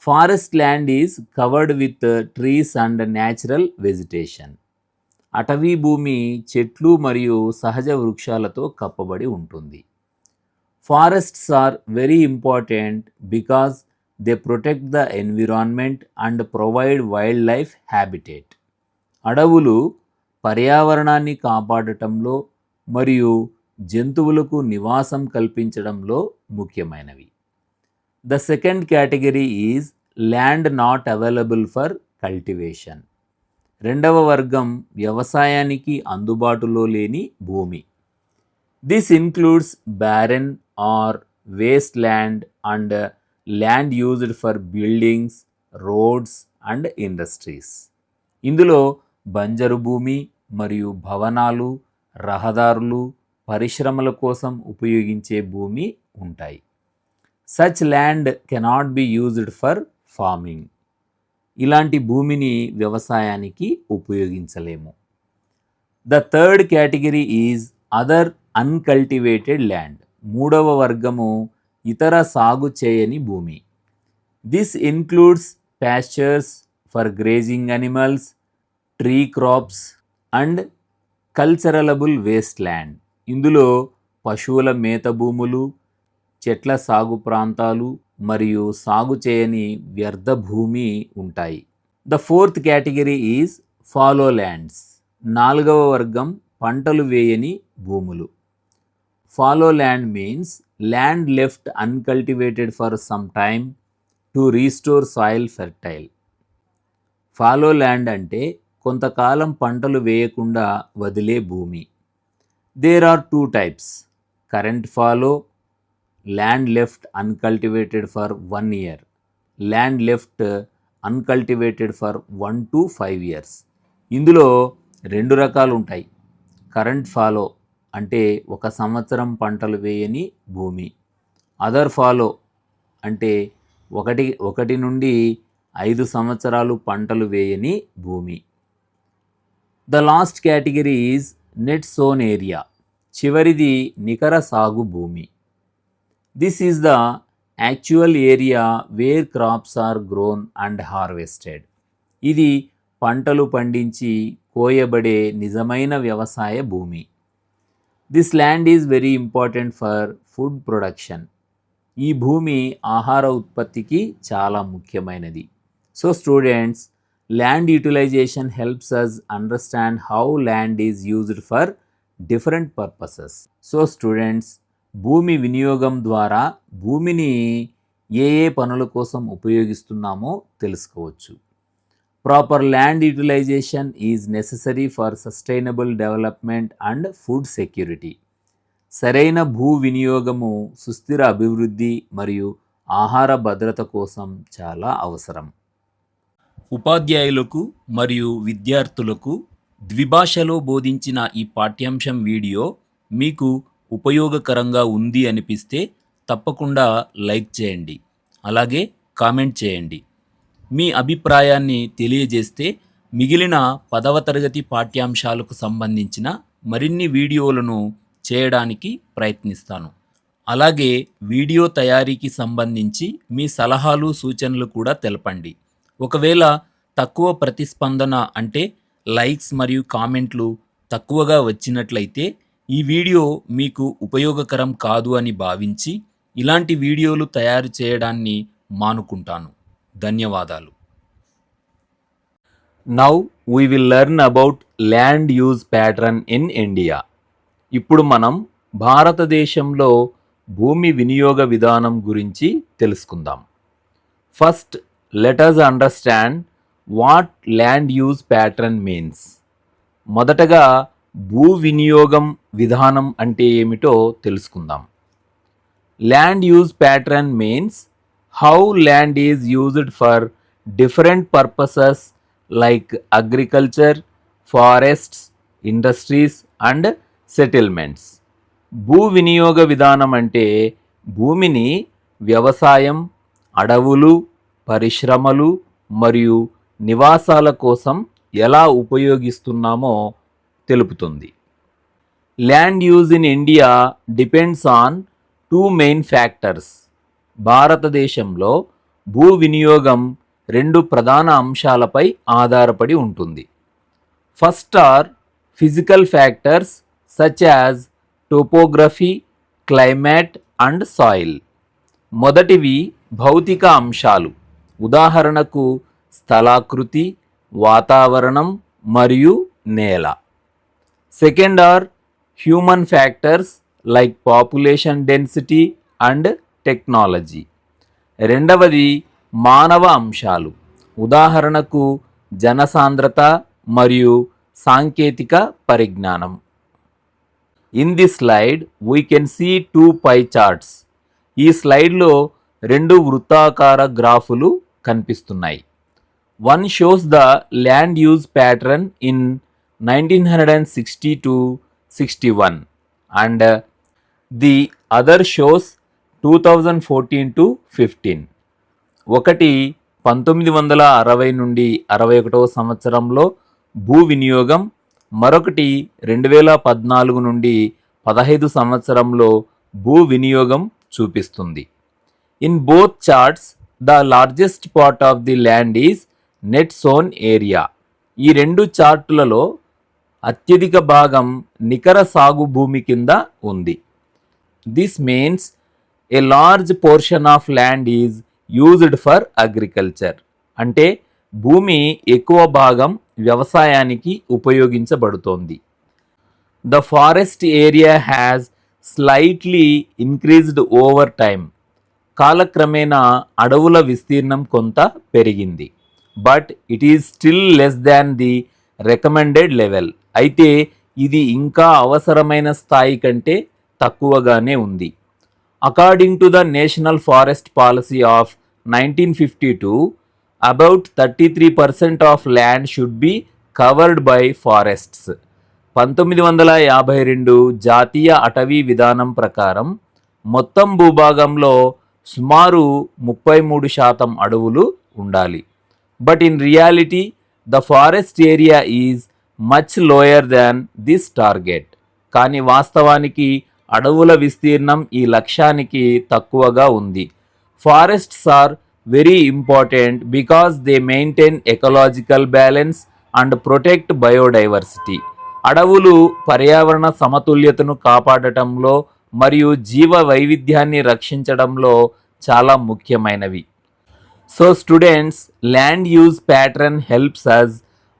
Forest land is covered with trees and natural vegetation. అటవీ భూమి చెట్లు మరియు సహజ వృక్షాలతో కప్పబడి ఉంటుంది. Forests are very important because they protect the environment and provide wildlife habitat. అడవులు పర్యావరణాన్ని కాపాడటంలో మరియు జంతువులకు నివాసం కల్పించడంలో ముఖ్యమైనవి. The second category is land not available for cultivation. రెండవ వర్గం వ్యవసాయానికి అందుబాటులో లేని భూమి. This includes barren or wasteland and land used for buildings, roads and industries. ఇందులో బంజరు భూమి మరియు భవనాలు, రహదారులు, పరిశ్రమల కోసం ఉపయోగించే భూమి ఉంటాయి. Such land cannot be used for farming. ఇలాంటి భూమిని వ్యవసాయానికి ఉపయోగించలేము. The third category is other uncultivated land. మూడవ వర్గము ఇతర సాగు చేయని భూమి. This includes pastures for grazing animals, tree crops and culturable waste land. ఇందులో పశువుల మేత భూములు, చెట్ల సాగు ప్రాంతాలు మరియు సాగు చేయని వ్యర్థ భూమి ఉంటాయి. The fourth category is fallow lands. నాలుగవ వర్గం పంటలు వేయని భూములు. Fallow land means land left uncultivated for some time to restore soil fertile. Fallow land అంటే కొంతకాలం పంటలు వేయకుండా వదిలే భూమి. There are two types: current fallow, land left uncultivated for 1 year, land left uncultivated for 1 to 5 years. ఇందులో రెండు రకాలు ఉంటాయి. కరెంట్ ఫాలో అంటే 1 సంవత్సరం పంటలు వేయని భూమి. అదర్ ఫాలో అంటే 1 నుండి 5 సంవత్సరాలు పంటలు వేయని భూమి. The last category is net sown area. చివరిది నికర సాగు భూమి. This is the actual area where crops are grown and harvested. ఇది పంటలు పండించి కోయబడే నిజమైన వ్యవసాయ భూమి. This land is very important for food production. ఈ భూమి ఆహార ఉత్పత్తికి చాలా ముఖ్యమైనది. So students, land utilization helps us understand how land is used for different purposes. So students, భూమి వినియోగం ద్వారా భూమిని ఏ పనుల కోసం ఉపయోగిస్తున్నామో తెలుసుకోవచ్చు. Proper land utilization is necessary for sustainable development and food security. సరైన భూ వినియోగము సుస్థిర అభివృద్ధి మరియు ఆహార భద్రత కోసం చాలా అవసరం. ఉపాధ్యాయులకు మరియు విద్యార్థులకు ద్విభాషలో బోధించిన ఈ పాఠ్యాంశం వీడియో మీకు ఉపయోగకరంగా ఉంది అనిపిస్తే తప్పకుండా లైక్ చేయండి, అలాగే కామెంట్ చేయండి. మీ అభిప్రాయాన్ని తెలియజేస్తే మిగిలిన 10వ తరగతి పాఠ్యాంశాలకు సంబంధించిన మరిన్ని వీడియోలను చేయడానికి ప్రయత్నిస్తాను. అలాగే వీడియో తయారీకి సంబంధించి మీ సలహాలు సూచనలు కూడా తెలపండి. ఒకవేళ తక్కువ ప్రతిస్పందన అంటే లైక్స్ మరియు కామెంట్లు తక్కువగా వచ్చినట్లయితే ఈ వీడియో మీకు ఉపయోగకరం కాదు అని భావించి ఇలాంటి వీడియోలు తయారు చేయడాన్ని మానుకుంటాను. ధన్యవాదాలు. Now we will learn about land use pattern in India. ఇప్పుడు మనం భారతదేశంలో భూమి వినియోగ విధానం గురించి తెలుసుకుందాం. First let us understand what land use pattern means. మొదటగా భూ వినియోగం విధానం అంటే ఏమిటో తెలుసుకుందాం. Land use pattern means how land is used for different purposes like agriculture, forests, industries and settlements. భూ వినియోగ విధానం అంటే భూమిని వ్యవసాయం, అడవులు, పరిశ్రమలు మరియు నివాసాల కోసం ఎలా ఉపయోగిస్తున్నామో తెలుపుతుంది. Land use in India depends on 2 main factors. భారతదేశంలో భూ వినియోగం 2 ప్రధాన అంశాలపై ఆధారపడి ఉంటుంది. First are physical factors such as topography, climate and soil. మొదటివి భౌతిక అంశాలు, ఉదాహరణకు స్థలాకృతి, వాతావరణం మరియు నేల. Second are human factors like population density and technology. రెండవది మానవ అంశాలు, ఉదాహరణకు జనసాంద్రత మరియు సాంకేతిక పరిజ్ఞానం. In the slide we can see 2 pie charts. ఈ స్లైడ్లో 2 వృత్తాకార గ్రాఫులు కనిపిస్తున్నాయి. One shows the land use pattern in 1960 to 61 and the other shows 2014 to 15. ఒకటి 1960 నుండి 61వ సంవత్సరంలో భూ వినియోగం, మరొకటి 2014 నుండి 15 సంవత్సరంలో భూ వినియోగం చూపిస్తుంది. In both charts the largest part of the land is net sown area. ఈ 2 చార్టులలో అత్యధిక భాగం నికర సాగు భూమి కింద ఉంది. This means a large portion of land is used for agriculture. అంటే భూమి ఎక్కువ భాగం వ్యవసాయానికి ఉపయోగించబడుతోంది. The forest area has slightly increased over time. కాలక్రమేణా అడవుల విస్తీర్ణం కొంత పెరిగింది. But it is still less than the recommended level. అయితే ఇది ఇంకా అవసరమైన స్థాయి కంటే తక్కువగానే ఉంది. According to the national forest policy of 1952, about 33% of land should be covered by forests. 1952 జాతీయ అటవీ విధానం ప్రకారం మొత్తం భూభాగంలో సుమారు 33% అడవులు ఉండాలి. But in reality the forest area is much lower than this target. కానీ వాస్తవానికి అడవుల విస్తీర్ణం ఈ లక్ష్యానికి తక్కువగా ఉంది. Forests are very important because they maintain ecological balance and protect biodiversity. అడవులు పర్యావరణ సమతుల్యతను కాపాడటంలో మరియు జీవ వైవిధ్యాన్ని రక్షించడంలో చాలా ముఖ్యమైనవి. So students, land use pattern helps us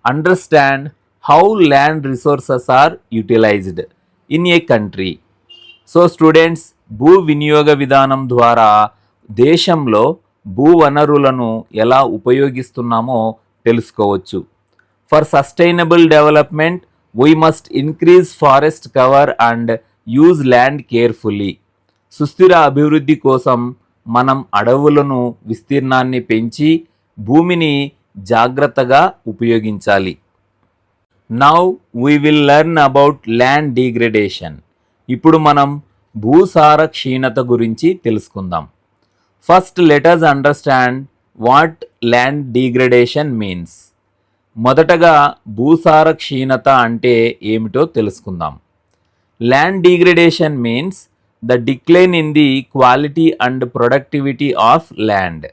understand how land resources are utilized in a country. So students, భూ వినియోగ విధానం ద్వారా దేశంలో భూ వనరులను ఎలా ఉపయోగిస్తున్నామో తెలుసుకోవచ్చు. For sustainable development we must increase forest cover and use land carefully. సుస్థిర అభివృద్ధి కోసం మనం అడవులను విస్తీర్ణాన్ని పెంచి భూమిని జాగ్రత్తగా ఉపయోగించాలి. Now we will learn about land degradation. ఇప్పుడు మనం భూసార క్షీణత గురించి తెలుసుకుందాం. First let us understand what land degradation means. మొదటగా భూసార క్షీణత అంటే ఏమిటో తెలుసుకుందాం. Land degradation means the decline in the quality and productivity of land.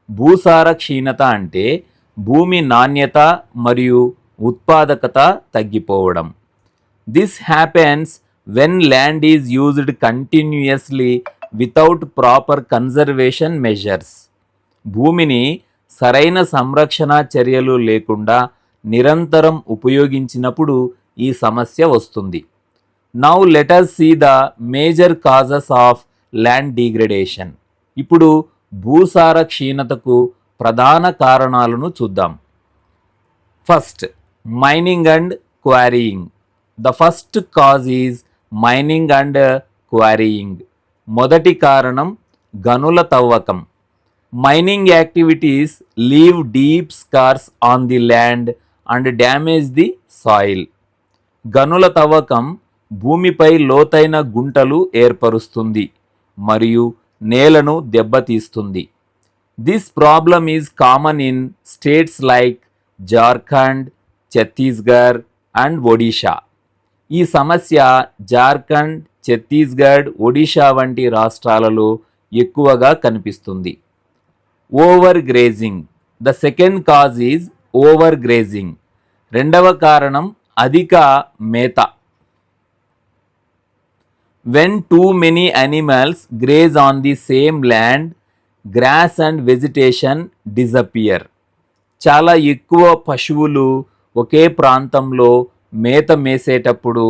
భూసార క్షీణత అంటే భూమి నాణ్యత మరియు ఉత్పాదకత తగ్గిపోవడం. This happens when land is used continuously without proper conservation measures. భూమిని సరైన సంరక్షణ చర్యలు లేకుండా నిరంతరం ఉపయోగించినప్పుడు ఈ సమస్య వస్తుంది. Now let us see the major causes of land degradation. ఇప్పుడు భూసార క్షీణతకు ప్రధాన కారణాలను చూద్దాం. First, mining and quarrying. The first cause is mining and quarrying. మొదటి కారణం గనుల తవ్వకం. Mining activities leave deep scars on the land and damage the soil. గనుల తవ్వకం భూమిపై లోతైన గుంటలు ఏర్పరుస్తుంది మరియు నేలను దెబ్బతీస్తుంది. This problem is common in states like Jharkhand, Chhattisgarh and Odisha. ఈ సమస్య జార్ఖండ్, ఛత్తీస్గఢ్, ఒడిషా వంటి రాష్ట్రాలలో ఎక్కువగా కనిపిస్తుంది. Over grazing. The second cause is over grazing. రెండవ కారణం అధిక మేత. When too many animals graze on the same land, grass and vegetation disappear. చాలా ఎక్కువ పశువులు ఒకే ప్రాంతంలో మేత మేసేటప్పుడు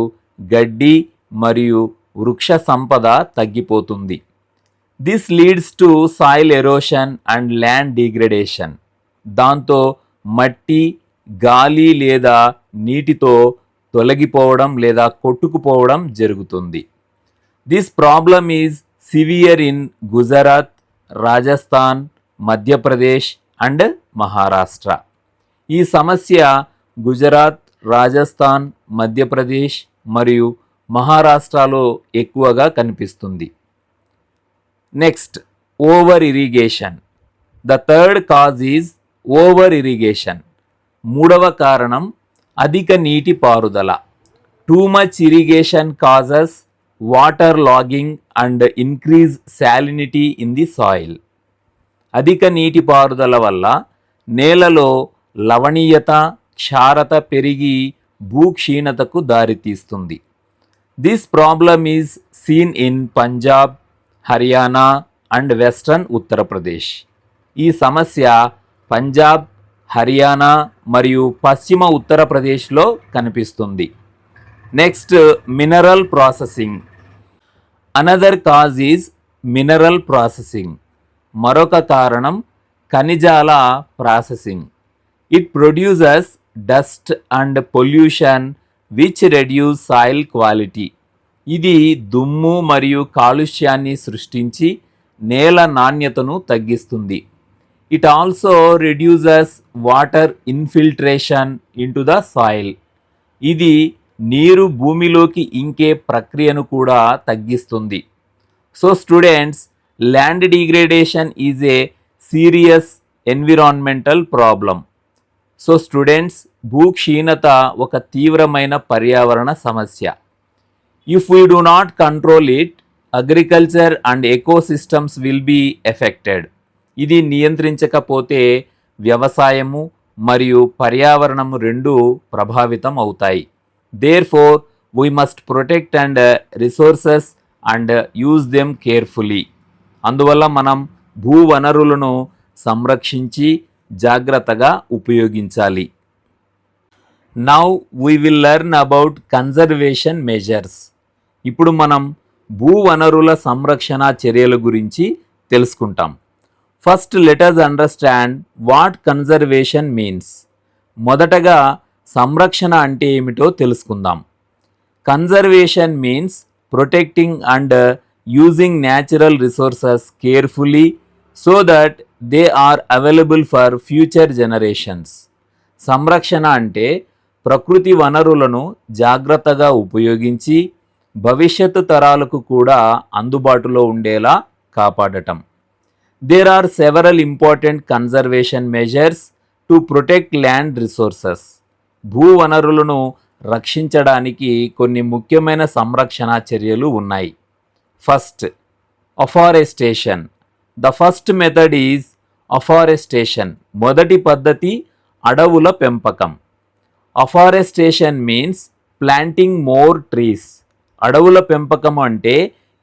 గడ్డి మరియు వృక్ష సంపద తగ్గిపోతుంది. This leads to soil erosion and land degradation. దాంతో మట్టి, గాలి లేదా నీటితో తొలగిపోవడం లేదా కొట్టుకుపోవడం జరుగుతుంది. This problem is severe in Gujarat, Rajasthan, Madhya Pradesh and Maharashtra. ఈ సమస్య గుజరాత్, రాజస్థాన్, మధ్యప్రదేశ్ మరియు మహారాష్ట్రలో ఎక్కువగా కనిపిస్తుంది. Next, over irrigation. The third cause is over irrigation. మూడవ కారణం అధిక నీటి పారుదల. Too much irrigation causes water logging and increase salinity in the soil. అధిక నీటి పారుదల వల్ల నేలలో లవణీయత, క్షారత పెరిగి భూక్షీణతకు దారితీస్తుంది. This problem is seen in Punjab, Haryana and western Uttar Pradesh. ఈ సమస్య పంజాబ్, హర్యానా మరియు పశ్చిమ ఉత్తరప్రదేశ్లో కనిపిస్తుంది. Next, mineral processing. Another cause is mineral processing. మరొక కారణం ఖనిజాల processing. It produces dust and pollution which reduce soil quality. ఇది దుమ్ము మరియు కాలుష్యాన్ని సృష్టించి నేల నాణ్యతను తగ్గిస్తుంది. It also reduces water infiltration into the soil. ఇది నీరు భూమిలోకి ఇంకే ప్రక్రియను కూడా తగ్గిస్తుంది. So students, land degradation is a serious environmental problem. So students, భూక్షీణత ఒక తీవ్రమైన పర్యావరణ సమస్య. If we do not control it, agriculture and ecosystems will be affected. ఇది నియంత్రించకపోతే వ్యవసాయము మరియు పర్యావరణము రెండూ ప్రభావితం అవుతాయి. Therefore we must protect and resources and use them carefully. అందువల్ల మనం భూ వనరులను సంరక్షించి జాగ్రత్తగా ఉపయోగించాలి. Now we will learn about conservation measures. ఇప్పుడు మనం భూ వనరుల సంరక్షణ చర్యల గురించి తెలుసుకుంటాం. First let us understand what conservation means. మొదటగా సంరక్షణ అంటే ఏమిటో తెలుసుకుందాం. Conservation means protecting and using natural resources carefully so that they are available for future generations. సంరక్షణ అంటే ప్రకృతి వనరులను జాగ్రత్తగా ఉపయోగించి భవిష్యత్తు తరాలకు కూడా అందుబాటులో ఉండేలా కాపాడటం. There are several important conservation measures to protect land resources. భూ వనరులను రక్షించడానికి కొన్ని ముఖ్యమైన సంరక్షణ చర్యలు ఉన్నాయి. First, afforestation. The first method is afforestation. మొదటి పద్ధతి అడవుల పెంపకం. Afforestation means planting more trees. అడవుల పెంపకం అంటే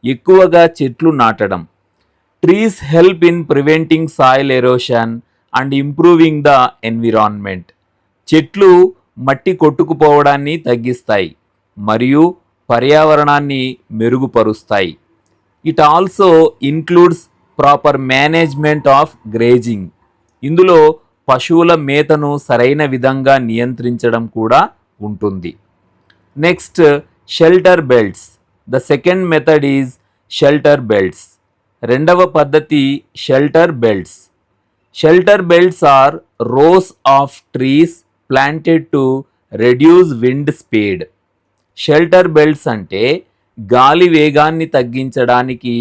ఎక్కువగా చెట్లు నాటడం. Trees help in preventing soil erosion and improving the environment. చెట్లు మట్టి కొట్టుకుపోవడాన్ని తగ్గిస్తాయి మరియు పర్యావరణాన్ని మెరుగుపరుస్తాయి. It also includes proper management of grazing. ఇందులో పశువుల మేతను సరైన విధంగా నియంత్రించడం కూడా ఉంటుంది. Next, shelter belts. The second method is shelter belts. రెండవ పద్ధతి shelter belts. Shelter belts are rows of trees planted to reduce wind speed. Shelter belts అంటే గాలి వేగాన్ని తగ్గించడానికి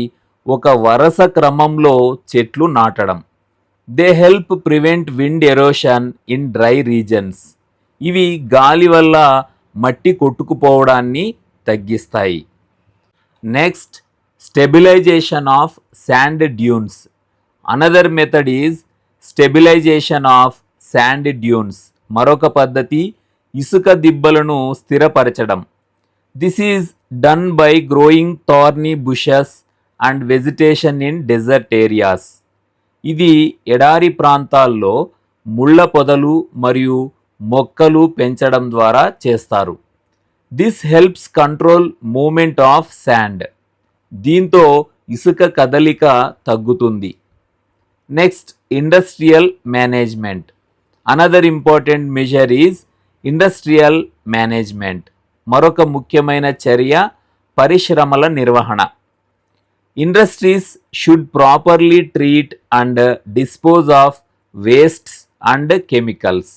ఒక వరుస క్రమంలో చెట్లు నాటడం. They help prevent wind erosion in dry regions. ఇవి గాలి వల్ల మట్టి కొట్టుకుపోవడాన్ని తగ్గిస్తాయి. Next, stabilisation of sand dunes. Another method is stabilization of sand dunes. మరొక పద్ధతి ఇసుక దిబ్బలను స్థిరపరచడం. This is done by growing thorny bushes and vegetation in desert areas. ఇది ఎడారి ప్రాంతాల్లో ముళ్ళ పొదలు మరియు మొక్కలు పెంచడం ద్వారా చేస్తారు. This helps control movement of sand. దీంతో ఇసుక కదలిక తగ్గుతుంది. Next, industrial management. Another important measure is industrial management. మరొక ముఖ్యమైన చర్య పరిశ్రమల నిర్వహణ. Industries should properly treat and dispose of wastes and chemicals.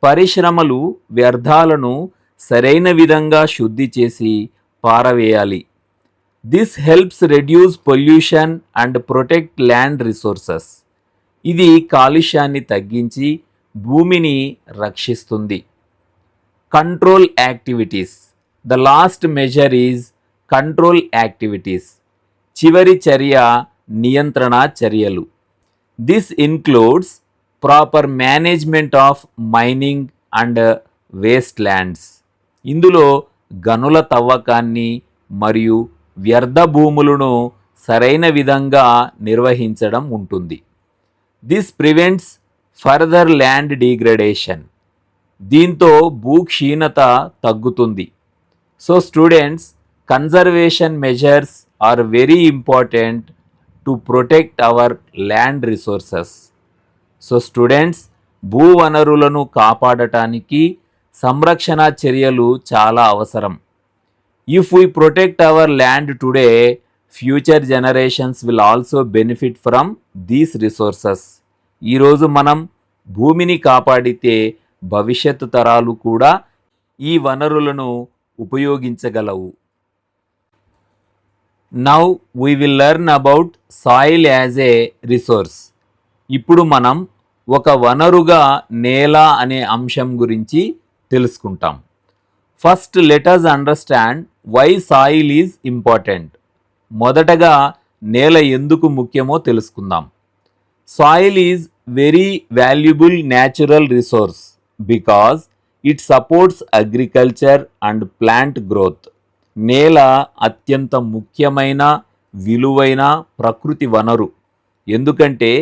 పరిశ్రమలు వ్యర్థాలను సరైన విధంగా శుద్ధి చేసి పారవేయాలి. This helps reduce pollution and protect land resources. ఇది కాలుష్యాన్ని తగ్గించి భూమిని రక్షిస్తుంది. Control activities. The last measure is control activities. చివరి చర్య నియంత్రణ చర్యలు. This includes proper management of mining and waste lands. ఇందులో గనుల తవ్వకాన్ని మరియు వ్యర్థ భూములను సరైన విధంగా నిర్వహించడం ఉంటుంది. This prevents further land degradation. దీంతో భూక్షీణత తగ్గుతుంది. So students, conservation measures are very important to protect our land resources. So students, భూవనరులను కాపాడటానికి సంరక్షణ చర్యలు చాలా అవసరం. If we protect our land today, future generations will also benefit from these resources. ఈరోజు మనం భూమిని కాపాడితే భవిష్యత్తు తరాలు కూడా ఈ వనరులను ఉపయోగించగలవు. Now we will learn about soil as a resource. ఇప్పుడు మనం ఒక వనరుగా నేల అనే అంశం గురించి తెలుసుకుంటాం. First let us understand why soil is important. మొదటగా నేల ఎందుకు ముఖ్యమో తెలుసుకుందాం. Soil is very valuable natural resource because it supports agriculture and plant growth. నేల అత్యంత ముఖ్యమైన విలువైన ప్రకృతి వనరు, ఎందుకంటే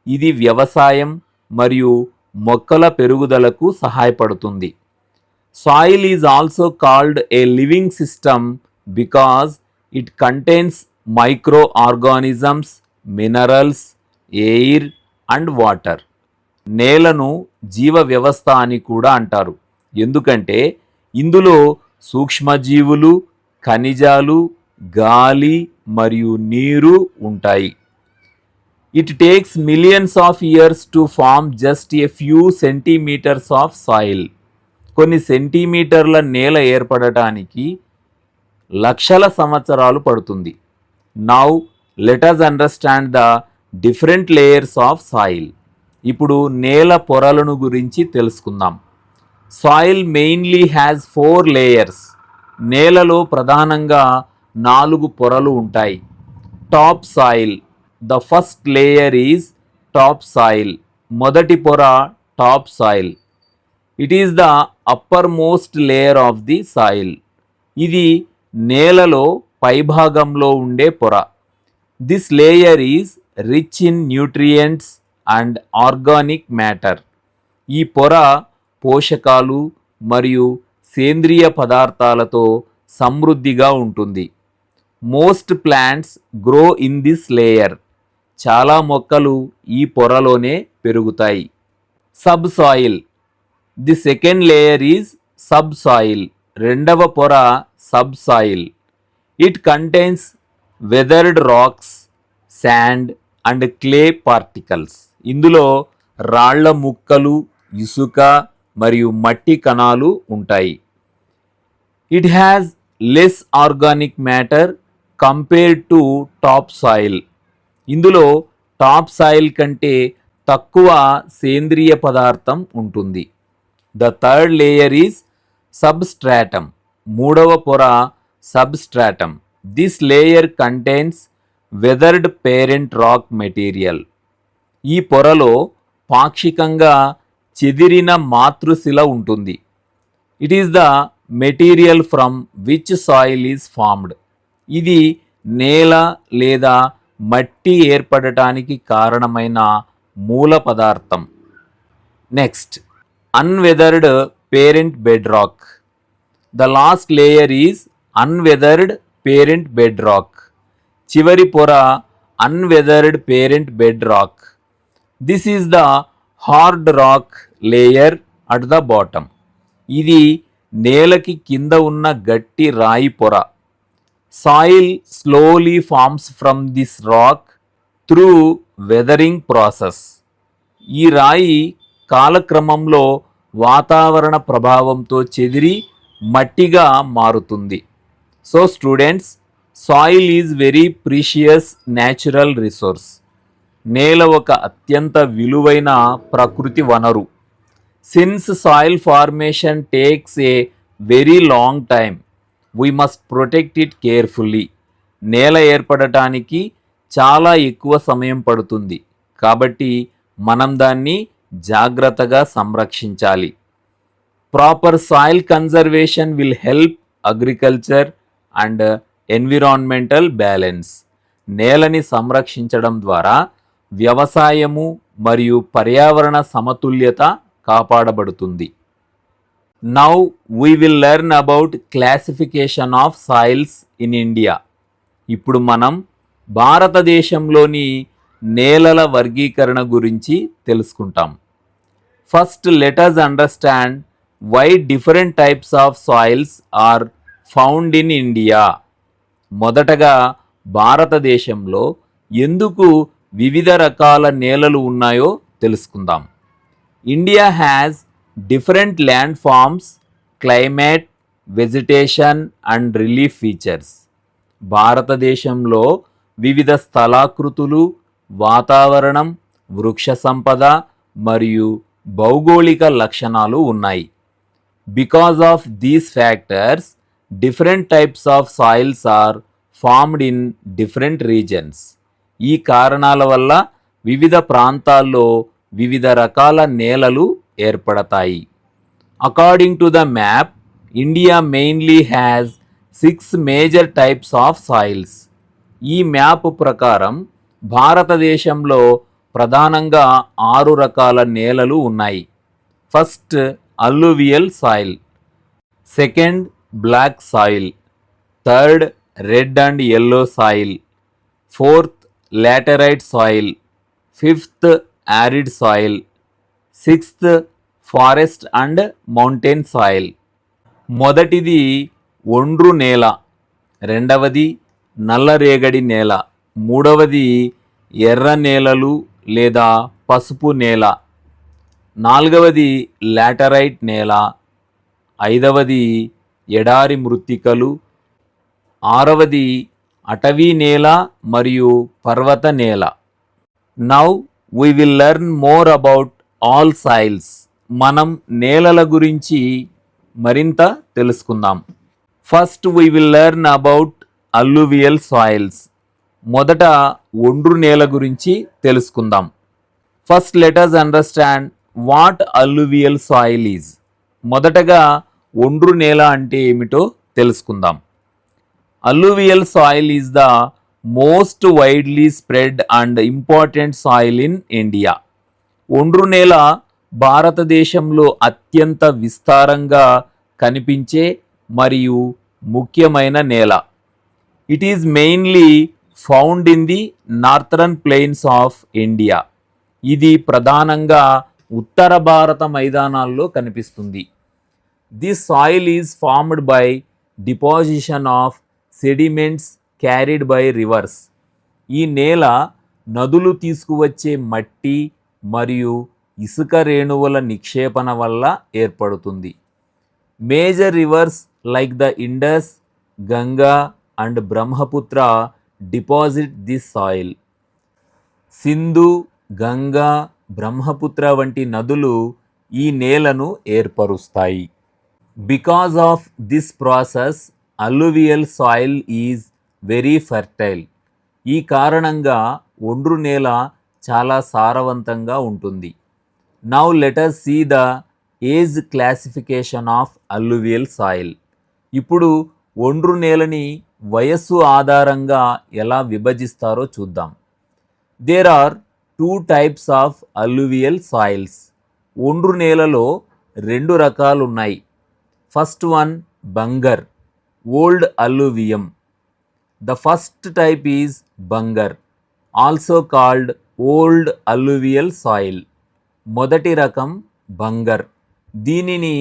ఇది వ్యవసాయం మరియు మొక్కల పెరుగుదలకు సహాయపడుతుంది. Soil is also called a living system because it contains microorganisms, minerals, air and water. నేలను జీవ వ్యవస్థ అని కూడా అంటారు, ఎందుకంటే ఇందులో సూక్ష్మజీవులు, ఖనిజాలు, గాలి మరియు నీరు ఉంటాయి. It takes millions of years to form just a few centimeters of soil. కొన్ని సెంటీమీటర్ల నేల ఏర్పడటానికి లక్షల సంవత్సరాలు పడుతుంది. Now let us understand the different layers of soil. ఇప్పుడు నేల పొరలను గురించి తెలుసుకుందాం. Soil mainly has 4 layers. నేలలో ప్రధానంగా 4 పొరలు ఉంటాయి. Top soil. The first layer is top soil. మొదటి పొర top soil. It is the upper most layer of the soil. ఇది నేలలో పైభాగంలో ఉండే పొర. This layer is rich in nutrients and organic matter. ఈ పొర పోషకాలు మరియు సేంద్రియ పదార్థాలతో సమృద్ధిగా ఉంటుంది. Most plants grow in this layer. చాలా మొక్కలు ఈ పొరలోనే పెరుగుతాయి. Subsoil. The second layer is subsoil. రెండవ పొర subsoil. It contains weathered rocks, sand and clay particles. ఇందులో రాళ్ల ముక్కలు, ఇసుక మరియు మట్టి కణాలు ఉంటాయి. It has less organic matter compared to topsoil. ఇందులో టాప్ సాయిల్ కంటే తక్కువ సేంద్రియ పదార్థం ఉంటుంది. The third layer is substratum. మూడవ పొర substratum. This layer contains weathered parent rock material. ఈ పొరలో పాక్షికంగా చెదిరిన మాతృశిల ఉంటుంది. It is the material from which soil is formed. ఇది నేల లేదా మట్టి ఏర్పడటానికి కారణమైన మూల పదార్థం. Next, unweathered parent bed rock. The last layer is unweathered parent bed rock. చివరి పొర unweathered parent bed rock. This is the hard rock layer at the bottom. ఇది నేలకి కింద ఉన్న గట్టి రాయి పొర. Soil slowly forms from this rock through weathering process. ఈ రాయి కాలక్రమంలో వాతావరణ ప్రభావంతో చెదిరి మట్టిగా మారుతుంది. So students, soil is very precious natural resource. నేల ఒక అత్యంత విలువైన ప్రకృతి వనరు. Since soil formation takes a very long time, we must protect it carefully. నేల ఏర్పడటానికి చాలా ఎక్కువ సమయం పడుతుంది, కాబట్టి మనం దాన్ని జాగ్రత్తగా సంరక్షించాలి. Proper soil conservation will help agriculture and environmental balance. నేలని సంరక్షించడం ద్వారా వ్యవసాయము మరియు పర్యావరణ సమతుల్యత కాపాడబడుతుంది. Now we will learn about classification of soils in India. ఇప్పుడు మనం భారతదేశంలోని నేలల వర్గీకరణ గురించి తెలుసుకుంటాం. First let us understand why different types of soils are found in India. మొదటగా భారతదేశంలో ఎందుకు వివిధ రకాల నేలలు ఉన్నాయో తెలుసుకుందాం. India has different land forms, climate, vegetation and relief features. భారతదేశంలో వివిధ స్థలాకృతులు, వాతావరణం, వృక్ష సంపద మరియు భౌగోళిక లక్షణాలు ఉన్నాయి. Because of these factors, different types of soils are formed in different regions. ఈ కారణాల వల్ల వివిధ ప్రాంతాల్లో వివిధ రకాల నేలలు ఏర్పడతాయి. According to the map, India mainly has 6 major types of soils. ఈ మ్యాప్ ప్రకారం భారతదేశంలో ప్రధానంగా 6 రకాల నేలలు ఉన్నాయి. First alluvial soil, second black soil, third red and yellow soil, fourth laterite soil, fifth arid soil, sixth forest and mountain soil. మొదటిది ఒండ్రు నేల, రెండవది నల్లరేగడి నేల, మూడవది ఎర్ర నేలలు లేదా పసుపు నేల, నాలుగవది లాటరైట్ నేల, ఐదవది ఎడారి మృత్తికలు, ఆరవది అటవీ నేల మరియు పర్వత నేల. Now we will learn more about all soils. మనం నేలల గురించి మరింత తెలుసుకుందాం. First we will learn about alluvial soils. మొదట ఒండ్రు నేల గురించి తెలుసుకుందాం. First let us understand what alluvial soil is. మొదటగా ఒండ్రు నేల అంటే ఏమిటో తెలుసుకుందాం. Alluvial soil is the most widely spread and important soil in India. ఒండ్రు నేల భారతదేశంలో అత్యంత విస్తారంగా కనిపించే మరియు ముఖ్యమైన నేల. It is mainly found in the northern plains of India. ఇది ప్రధానంగా ఉత్తర భారత మైదానాల్లో కనిపిస్తుంది. This soil is formed by deposition of sediments carried by reverse. ఈ నేల నదులు తీసుకువచ్చే మట్టి మరియు ఇసుక రేణువుల నిక్షేపణ వల్ల ఏర్పడుతుంది. Major rivers like the Indus, Ganga and Brahmaputra deposit this soil. Sindhu, Ganga, Brahmaputra వంటి నదులు ఈ నేలను ఏర్పరుస్తాయి. Because of this process, alluvial soil is very fertile. ఈ కారణంగా ఒండ్రు నేల చాలా సారవంతంగా ఉంటుంది. Now let us see the age classification of alluvial soil. ఇప్పుడు ఒండ్రు నేలని వయస్సు ఆధారంగా ఎలా విభజిస్తారో చూద్దాం. There are 2 types of alluvial soils. ఒండ్రు నేలలో 2 రకాలు ఉన్నాయి. First one bangar, old alluvium. The first type is bangar, also called old alluvial soil. మొదటి రకం బంగర్. దీనిని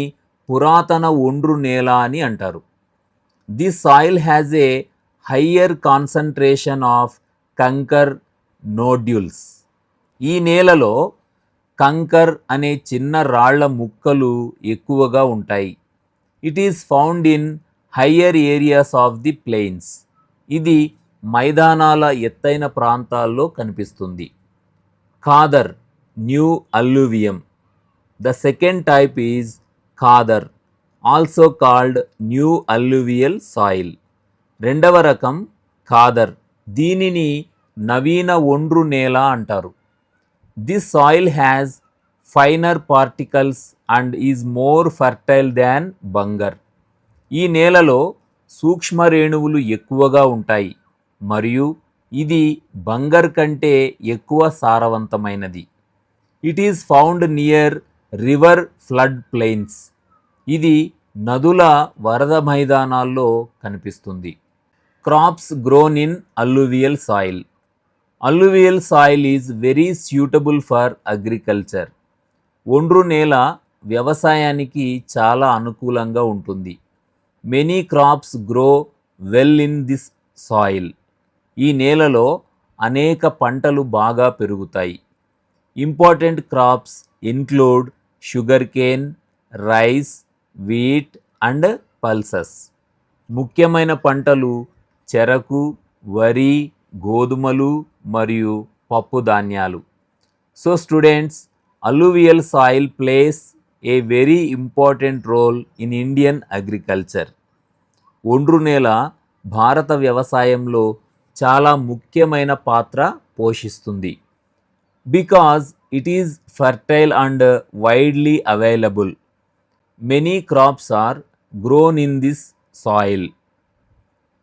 పురాతన ఒండ్రు నేల అని అంటారు. This soil has a higher concentration of kankar nodules. ఈ నేలలో కంకర్ అనే చిన్న రాళ్ల ముక్కలు ఎక్కువగా ఉంటాయి. It is found in higher areas of the plains. ఇది మైదానాల ఎత్తైన ప్రాంతాల్లో కనిపిస్తుంది. Khadar, new alluvium. The second type is khadar, also called new alluvial soil. రెండవ రకం ఖాదర్. దీనిని నవీన ఒండ్రు నేల అంటారు. This soil has finer particles and is more fertile than bangar. ఈ నేలలో సూక్ష్మ రేణువులు ఎక్కువగా ఉంటాయి మరియు ఇది బంగర్ కంటే ఎక్కువ సారవంతమైనది. It is found near river flood plains. ఇది నదుల వరద మైదానాల్లో కనిపిస్తుంది. Crops grown in alluvial soil. Alluvial soil is very suitable for agriculture. ఒండ్రు నేల వ్యవసాయానికి చాలా అనుకూలంగా ఉంటుంది. Many crops grow well in this soil. ఈ నేలలో అనేక పంటలు బాగా పెరుగుతాయి. Important crops include sugar cane, rice, wheat and pulses. ముఖ్యమైన పంటలు చెరకు, వరి, గోధుమలు మరియు పప్పు ధాన్యాలు. So students, alluvial soil plays a very important role in Indian agriculture. ఒండ్రు నేల భారత వ్యవసాయంలో చాలా ముఖ్యమైన పాత్ర పోషిస్తుంది. Because it is fertile and widely available. Many crops are grown in this soil.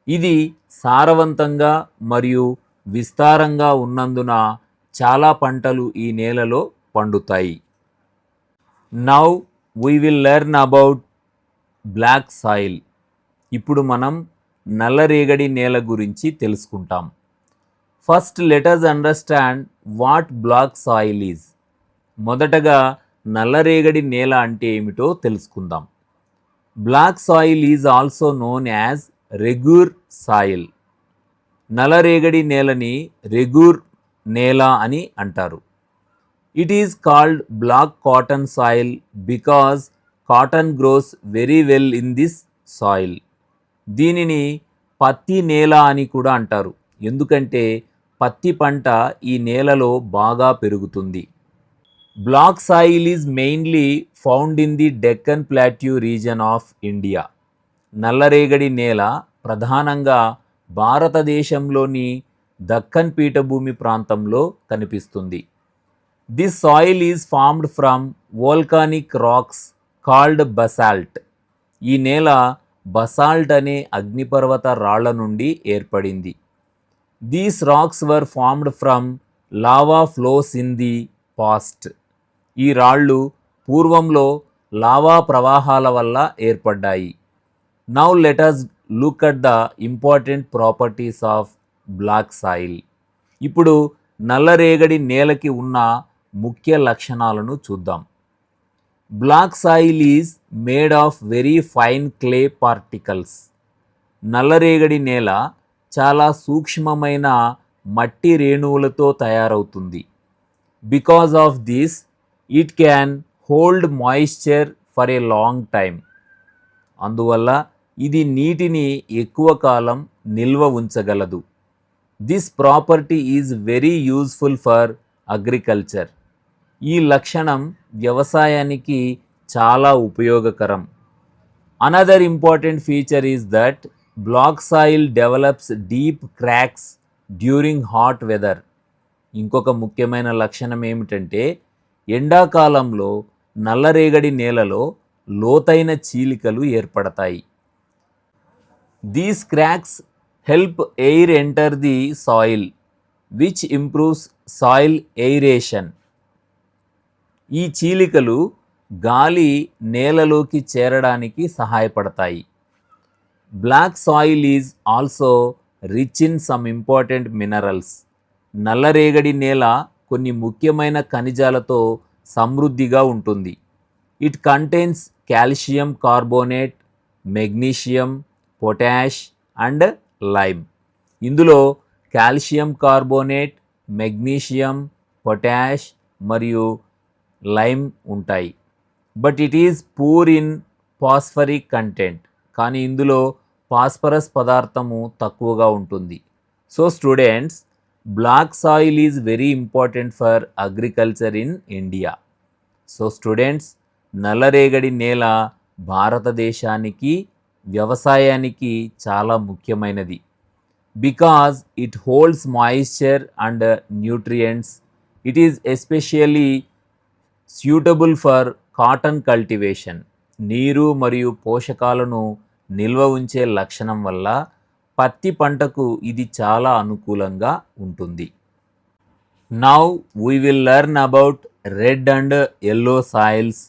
ఇది సారవంతంగా మరియు విస్తారంగా ఉన్నందున చాలా పంటలు ఈ నేలలో పండుతాయి. Now we will learn about black soil. ఇప్పుడు మనం నల్లరేగడి నేల గురించి తెలుసుకుంటాం. First let us understand what black soil is. మొదటగా నల్లరేగడి నేల అంటే ఏమిటో తెలుసుకుందాం. Black soil is also known as regur soil. నల్లరేగడి నేలని రెగూర్ నేల అని అంటారు. It is called black cotton soil because cotton grows very well in this soil. దీనిని పత్తి నేల అని కూడా అంటారు, ఎందుకంటే పత్తి పంట ఈ నేలలో బాగా పెరుగుతుంది. Black soil is mainly found in the Deccan plateau region of India. నల్లరేగడి నేల ప్రధానంగా భారతదేశంలోని దక్కన్ పీఠభూమి ప్రాంతంలో కనిపిస్తుంది. This soil is formed from volcanic rocks called basalt. ఈ నేల బసాల్ట్ అనే అగ్నిపర్వత రాళ్ల నుండి ఏర్పడింది. These rocks were formed from lava flows in the past. ఈ రాళ్ళు పూర్వంలో లావా ప్రవాహాల వల్ల ఏర్పడ్డాయి. Now let us look at the important properties of black soil. ఇప్పుడు నల్లరేగడి నేలకి ఉన్న ముఖ్య లక్షణాలను చూద్దాం. Black soil is made of very fine clay particles. నల్లరేగడి నేల చాలా సూక్ష్మమైన మట్టి రేణువులతో తయారవుతుంది. Because of this it can hold moisture for a long time. అందువల్ల ఇది నీటిని ఎక్కువ కాలం నిల్వ ఉంచగలదు. This property is very useful for agriculture. ఈ లక్షణం వ్యవసాయానికి చాలా ఉపయోగకరం. Another important feature is that black soil develops deep cracks during hot weather. ఇంకొక ముఖ్యమైన లక్షణం ఏమిటంటే ఎండాకాలంలో నల్లరేగడి నేలలో లోతైన చీలికలు ఏర్పడతాయి. These cracks help air enter the soil which improves soil aeration. ఈ చీలికలు గాలి నేలలోకి చేరడానికి సహాయపడతాయి. Black soil is also rich in some important minerals. నల్లరేగడి నేల కొన్ని ముఖ్యమైన ఖనిజాలతో సమృద్ధిగా ఉంటుంది. It contains calcium carbonate, magnesium, potash and lime. ఇందులో కాల్షియం కార్బోనేట్, మెగ్నీషియం, పొటాష్ మరియు లైమ్ ఉంటాయి. But it is poor in phosphoric content. కానీ ఇందులో ఫాస్ఫరస్ పదార్థము తక్కువగా ఉంటుంది. So students, black soil is very important for agriculture in India. So students, నల్లరేగడి నేల భారతదేశానికి వ్యవసాయానికి చాలా ముఖ్యమైనది. Because it holds moisture and nutrients. It is especially suitable for cotton cultivation. నీరు మరియు పోషకాలను నిల్వ ఉంచే లక్షణం వల్ల పత్తి పంటకు ఇది చాలా అనుకూలంగా ఉంటుంది. Now we will learn about red and yellow soils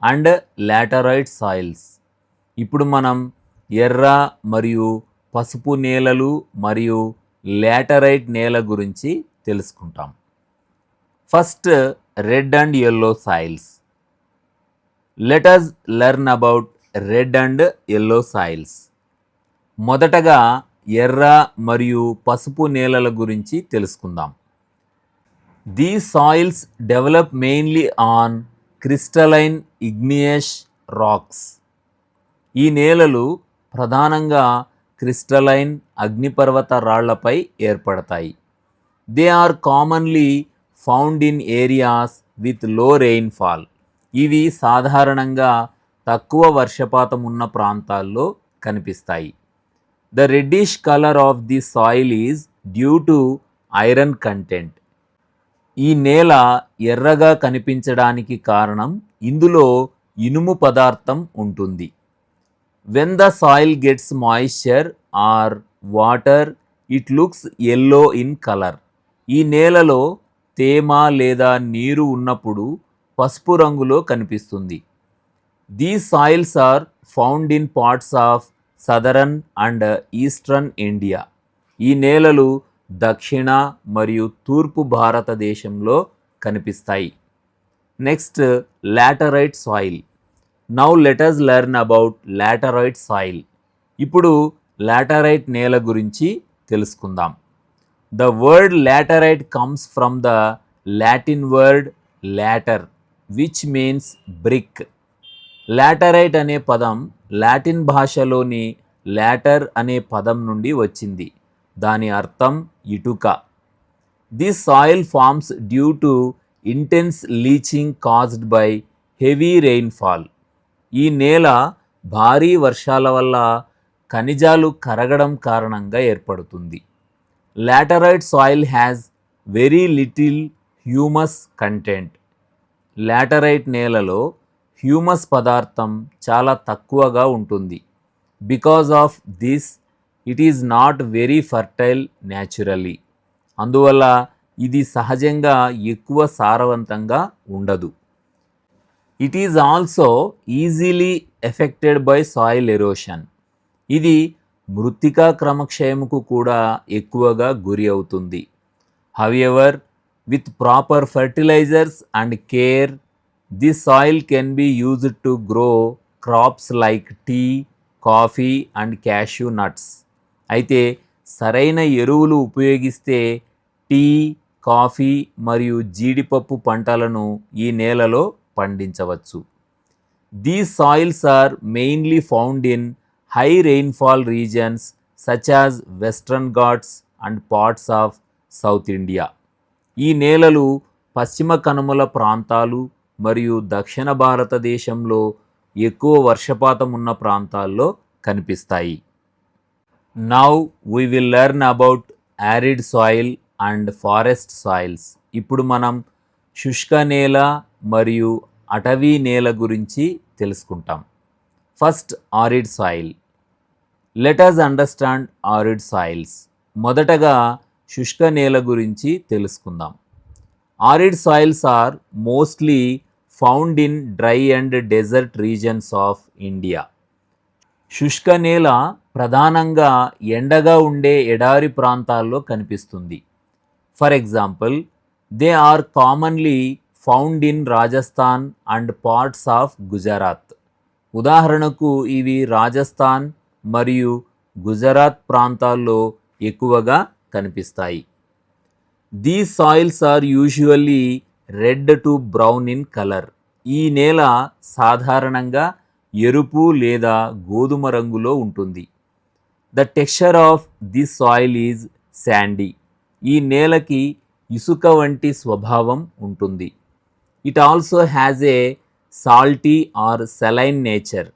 and laterite soils. ఇప్పుడు మనం ఎర్ర మరియు పసుపు నేలలు మరియు లాటరైట్ నేల గురించి తెలుసుకుంటాం. First, red and yellow soils. Let us learn about red and yellow soils. మొదటగా ఎర్ర మరియు పసుపు నేలల గురించి తెలుసుకుందాం. These soils develop mainly on crystalline igneous rocks. ఈ నేలలు ప్రధానంగా క్రిస్టలైన్ అగ్నిపర్వత రాళ్లపై ఏర్పడతాయి. They are commonly found in areas with low rainfall. ఇవి సాధారణంగా తక్కువ వర్షపాతం ఉన్న ప్రాంతాల్లో కనిపిస్తాయి. The reddish colour of the soil is due to iron content. ఈ నేల ఎర్రగా కనిపించడానికి కారణం ఇందులో ఇనుము పదార్థం ఉంటుంది. When the soil gets moisture or water, it looks yellow in colour. ఈ నేలలో తేమ లేదా నీరు ఉన్నప్పుడు పసుపు రంగులో కనిపిస్తుంది. These soils are found in parts of southern and eastern India. ఈ నేలలు దక్షిణ మరియు తూర్పు భారతదేశంలో కనిపిస్తాయి. Next, laterite soil. Now let us learn about laterite soil. ఇప్పుడు లాటరైట్ నేల గురించి తెలుసుకుందాం. The word laterite comes from the Latin word later, which means brick. Laterite అనే పదం లాటిన్ భాషలోని లాటర్ అనే పదం నుండి వచ్చింది. దాని అర్థం ఇటుక. This soil forms due to intense leaching caused by heavy rainfall. ఈ నేల భారీ వర్షాల వల్ల ఖనిజాలు కరగడం కారణంగా ఏర్పడుతుంది. Laterite soil has very little humus content. Laterite నేలలో హ్యూమస్ పదార్థం చాలా తక్కువగా ఉంటుంది. Because of this it is not very fertile naturally. అందువల్ల ఇది సహజంగా ఎక్కువ సారవంతంగా ఉండదు. It is also easily affected by soil erosion. ఇది మృత్తికా క్రమక్షయముకు కూడా ఎక్కువగా గురి అవుతుంది. However, with proper fertilisers and care, this soil can be used to grow crops like tea, coffee and cashew nuts. అయితే సరైన ఎరువులు ఉపయోగిస్తే టీ, కాఫీ మరియు జీడిపప్పు పంటలను ఈ నేలలో పండించవచ్చు. These soils are mainly found in high rainfall regions such as western Ghats and parts of south India. ఈ నేలలు పశ్చిమ కనుమల ప్రాంతాలు మరియు దక్షిణ భారతదేశంలో ఎక్కువ వర్షపాతం ఉన్న ప్రాంతాల్లో కనిపిస్తాయి. Now we will learn about arid soil and forest soils. ఇప్పుడు మనం శుష్క నేల మరియు అటవీ నేల గురించి తెలుసుకుంటాం. First, arid soil. Let us understand arid soils. మొదటగా శుష్క నేల గురించి తెలుసుకుందాం. Arid soils are mostly found in dry and desert regions of India. శుష్క నేల ప్రధానంగా ఎండగా ఉండే ఎడారి ప్రాంతాల్లో కనిపిస్తుంది. For example, they are commonly found in Rajasthan and parts of Gujarat. ఉదాహరణకు ఇవి రాజస్థాన్ మరియు గుజరాత్ ప్రాంతాల్లో ఎక్కువగా కనిపిస్తాయి. These soils are usually red to brown in colour. ఈ నేల సాధారణంగా ఎరుపు లేదా గోధుమ రంగులో ఉంటుంది. The texture of this soil is sandy. ఈ నేలకి ఇసుక వంటి స్వభావం ఉంటుంది. It also has a salty or saline nature.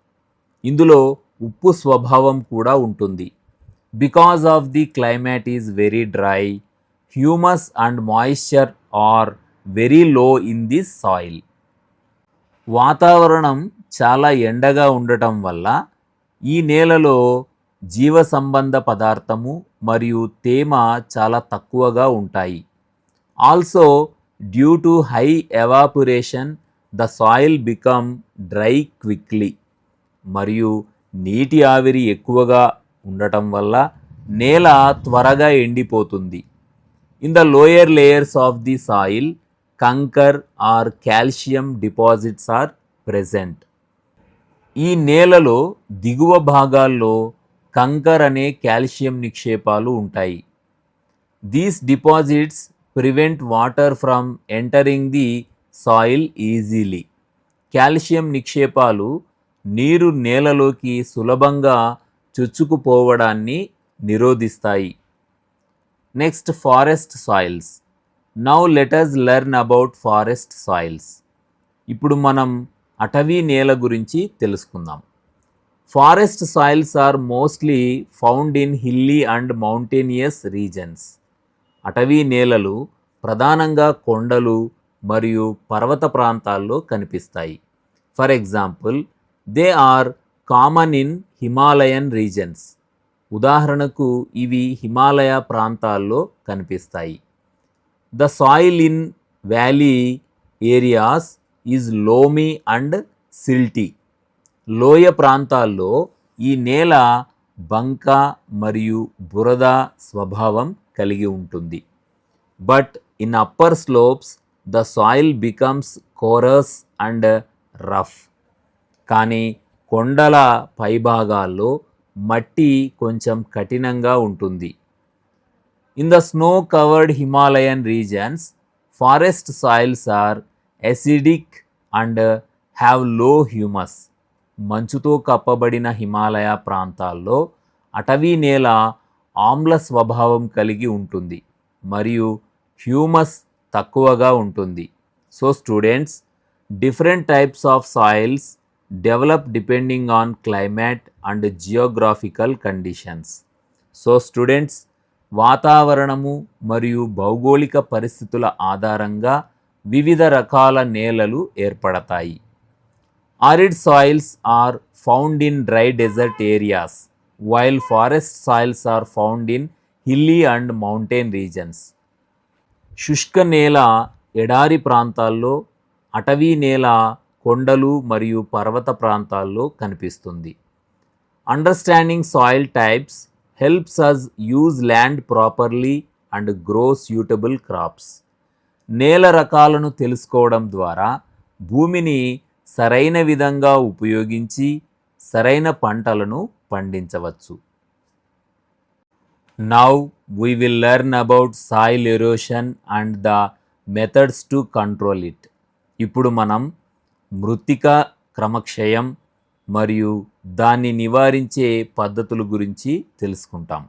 ఇందులో ఉప్పు స్వభావం కూడా ఉంటుంది. Because of the climate is very dry, humus and moisture are very low in this soil. వాతావరణం చాలా ఎండగా ఉండటం వల్ల ఈ నేలలో జీవ సంబంధ పదార్థము మరియు తేమ చాలా తక్కువగా ఉంటాయి. Also due to high evaporation the soil become dry quickly. మరియు నీటి ఆవిరి ఎక్కువగా ఉండటం వల్ల నేల త్వరగా ఎండిపోతుంది. In the lower layers of the soil kankar or calcium deposits are present. ఈ నేలలో దిగువ భాగాల్లో కంకర్ అనే కాల్షియం నిక్షేపాలు ఉంటాయి. These deposits prevent water from entering the soil easily. Calcium నిక్షేపాలు నీరు నేలలోకి సులభంగా చొచ్చుకుపోవడాన్ని నిరోధిస్తాయి. Next, forest soils. Now let us learn about forest soils. ఇప్పుడు మనం అటవీ నేల గురించి తెలుసుకుందాం. Forest soils are mostly found in hilly and mountainous regions. అటవీ నేలలు ప్రధానంగా కొండలు మరియు పర్వత ప్రాంతాల్లో కనిపిస్తాయి. For example, they are common in Himalayan regions. ఉదాహరణకు ఇవి హిమాలయ ప్రాంతాల్లో కనిపిస్తాయి. The soil in valley areas is loamy and silty. లోయ ప్రాంతాల్లో ఈ నేల బంక మరియు బురద స్వభావం కలిగి ఉంటుంది. But in upper slopes the soil becomes coarse and rough. కానీ కొండల పైభాగాల్లో మట్టి కొంచెం కఠినంగా ఉంటుంది. In the snow covered Himalayan regions forest soils are acidic and have low humus. మంచుతో కప్పబడిన హిమాలయ ప్రాంతాల్లో అటవీ నేల ఆమ్ల స్వభావం కలిగి ఉంటుంది మరియు హ్యూమస్ తక్కువగా ఉంటుంది. So students, different types of soils develop depending on climate and geographical conditions. So students, వాతావరణము మరియు భౌగోళిక పరిస్థితుల ఆధారంగా వివిధ రకాల నేలలు ఏర్పడతాయి. Arid soils are found in dry desert areas, while forest soils are found in hilly and mountain regions. శుష్క నేల ఎడారి ప్రాంతాల్లో, అటవీ నేల కొండలు మరియు పర్వత ప్రాంతాల్లో కనిపిస్తుంది. Understanding soil types helps us use land properly and grow suitable crops. నేల రకాలను తెలుసుకోవడం ద్వారా భూమిని సరైన విధంగా ఉపయోగించి సరైన పంటలను పండించవచ్చు. Now we will learn about soil erosion and the methods to control it. ఇప్పుడు మనం మృత్తిక క్రమక్షయం మరియు దాన్ని నివారించే పద్ధతుల గురించి తెలుసుకుంటాం.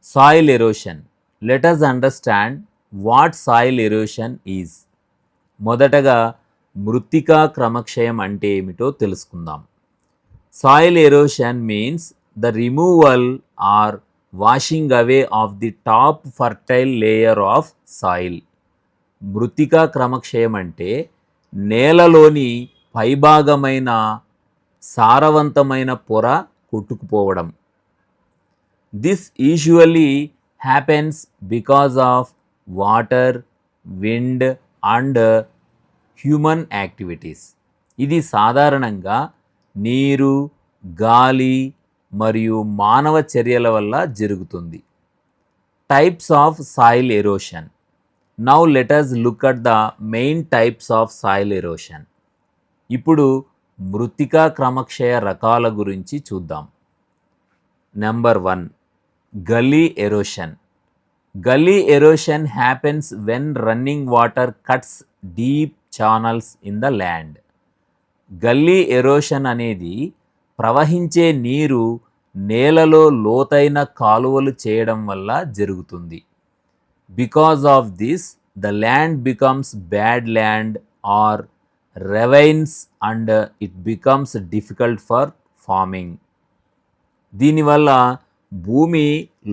Soil erosion. Let us understand what soil erosion is. మొదటగా మృత్తికా క్రమక్షయం అంటే ఏమిటో తెలుసుకుందాం. Soil erosion means the removal or washing away of the top fertile layer of soil. మృత్తికా క్రమక్షయం అంటే నేలలోని పైభాగమైన సారవంతమైన పొర కొట్టుకుపోవడం. This usually happens because of water, wind and human activities. ఇది సాధారణంగా నీరు, గాలి మరియు మానవ చర్యల వల్ల జరుగుతుంది. Types of soil erosion. Now let us look at the main types of soil erosion. ఇప్పుడు మృత్తికా క్రమక్షయ రకాల గురించి చూద్దాం. Number 1, gully erosion. Gully erosion happens when running water cuts deep channels in the land. Gully erosion అనేది ప్రవహించే నీరు నేలలో లోతైన కాలువలు చేయడం వల్ల జరుగుతుంది. Because of this the land becomes bad land or ravines and it becomes difficult for farming. దీనివల్ల భూమి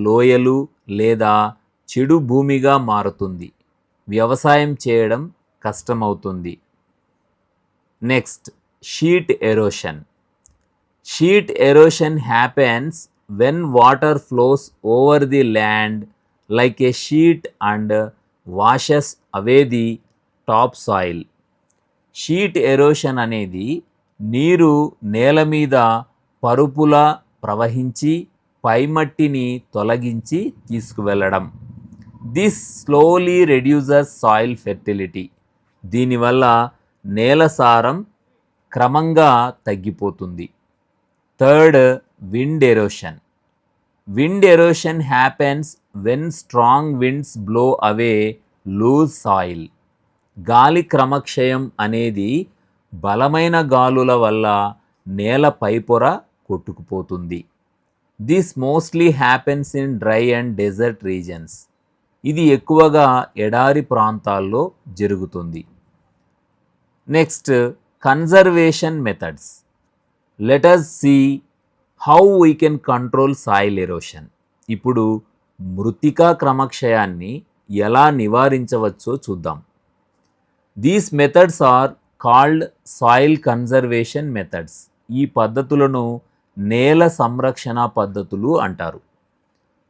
లోయలు లేదా చెడు భూమిగా మారుతుంది. వ్యవసాయం చేయడం కష్టమవుతుంది. Next, sheet erosion. Sheet erosion happens when water flows over the land like a sheet and washes away the top soil. Sheet erosion అనేది నీరు నేల మీద పరుపులా ప్రవహించి పైమట్టిని తొలగించి తీసుకువెళ్ళడం. This slowly reduces soil fertility. దీనివల్ల నేల సారం క్రమంగా తగ్గిపోతుంది. Third, wind erosion. Wind erosion happens when strong winds blow away loose soil. గాలి క్రమక్షయం అనేది బలమైన గాలుల వల్ల నేల పైపొర కొట్టుకుపోతుంది. This mostly happens in dry and desert regions. ఇది ఎక్కువగా ఎడారి ప్రాంతాల్లో జరుగుతుంది. Next, conservation methods. Let us see how we can control soil erosion. ఇప్పుడు మృత్తికా క్రమక్షయాన్ని ఎలా నివారించవచ్చో చూద్దాం. These methods are called soil conservation methods. ఈ పద్ధతులను నేల సంరక్షణ పద్ధతులు అంటారు.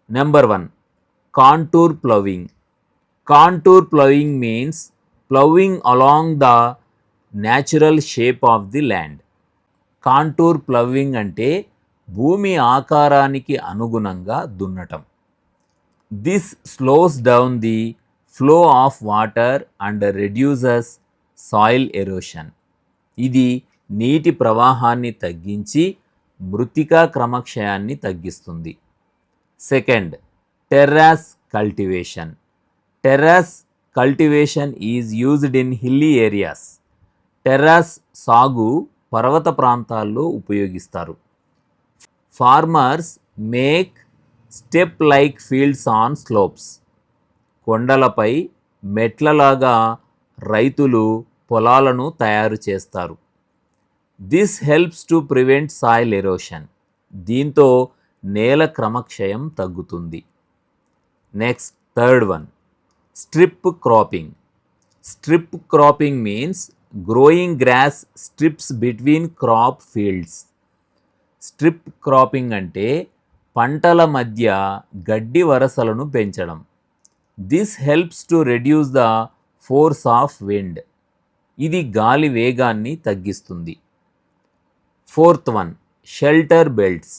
Number 1, contour ploughing. Contour ploughing means ploughing along the natural shape of the land. Contour ploughing అంటే భూమి ఆకారానికి అనుగుణంగా దున్నటం. This slows down the flow of water and reduces soil erosion. ఇది నీటి ప్రవాహాన్ని తగ్గించి మృత్తికా క్రమక్షయాన్ని తగ్గిస్తుంది. Second, terrace cultivation. Terrace cultivation is used in hilly areas. Terrace సాగు పర్వత ప్రాంతాల్లో ఉపయోగిస్తారు. Farmers make step like fields on slopes. కొండలపై మెట్లలాగా రైతులు పొలాలను తయారు చేస్తారు. This helps to prevent soil erosion. దీంతో నేల క్రమక్షయం తగ్గుతుంది. Next, third one, strip cropping. Strip cropping means growing grass strips between crop fields. Strip cropping అంటే పంటల మధ్య గడ్డి వరసలను పెంచడం. This helps to reduce the force of wind. ఇది గాలి వేగాన్ని తగ్గిస్తుంది. Fourth one, shelter belts.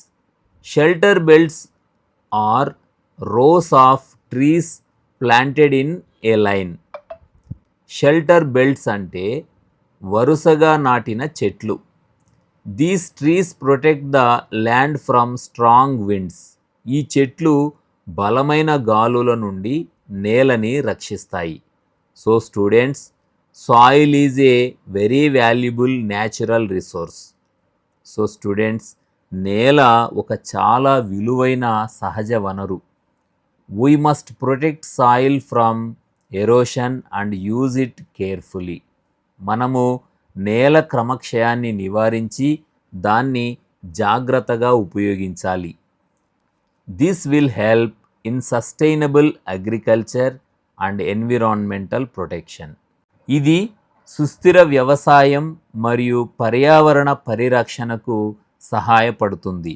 Shelter belts are rows of trees planted in a line. Shelter belts అంటే వరుసగా నాటిన చెట్లు. These trees protect the land from strong winds. ఈ చెట్లు బలమైన గాలుల నుండి నేలని రక్షిస్తాయి. So students, soil is a very valuable natural resource. So students, నేల ఒక చాలా విలువైన సహజ వనరు. We must protect soil from erosion and use it carefully. మనము నేల క్రమక్షయాన్ని నివారించి దాన్ని జాగ్రత్తగా ఉపయోగించాలి. This will help in sustainable agriculture and environmental protection. ఇది సుస్థిర వ్యవసాయం మరియు పర్యావరణ పరిరక్షణకు సహాయపడుతుంది.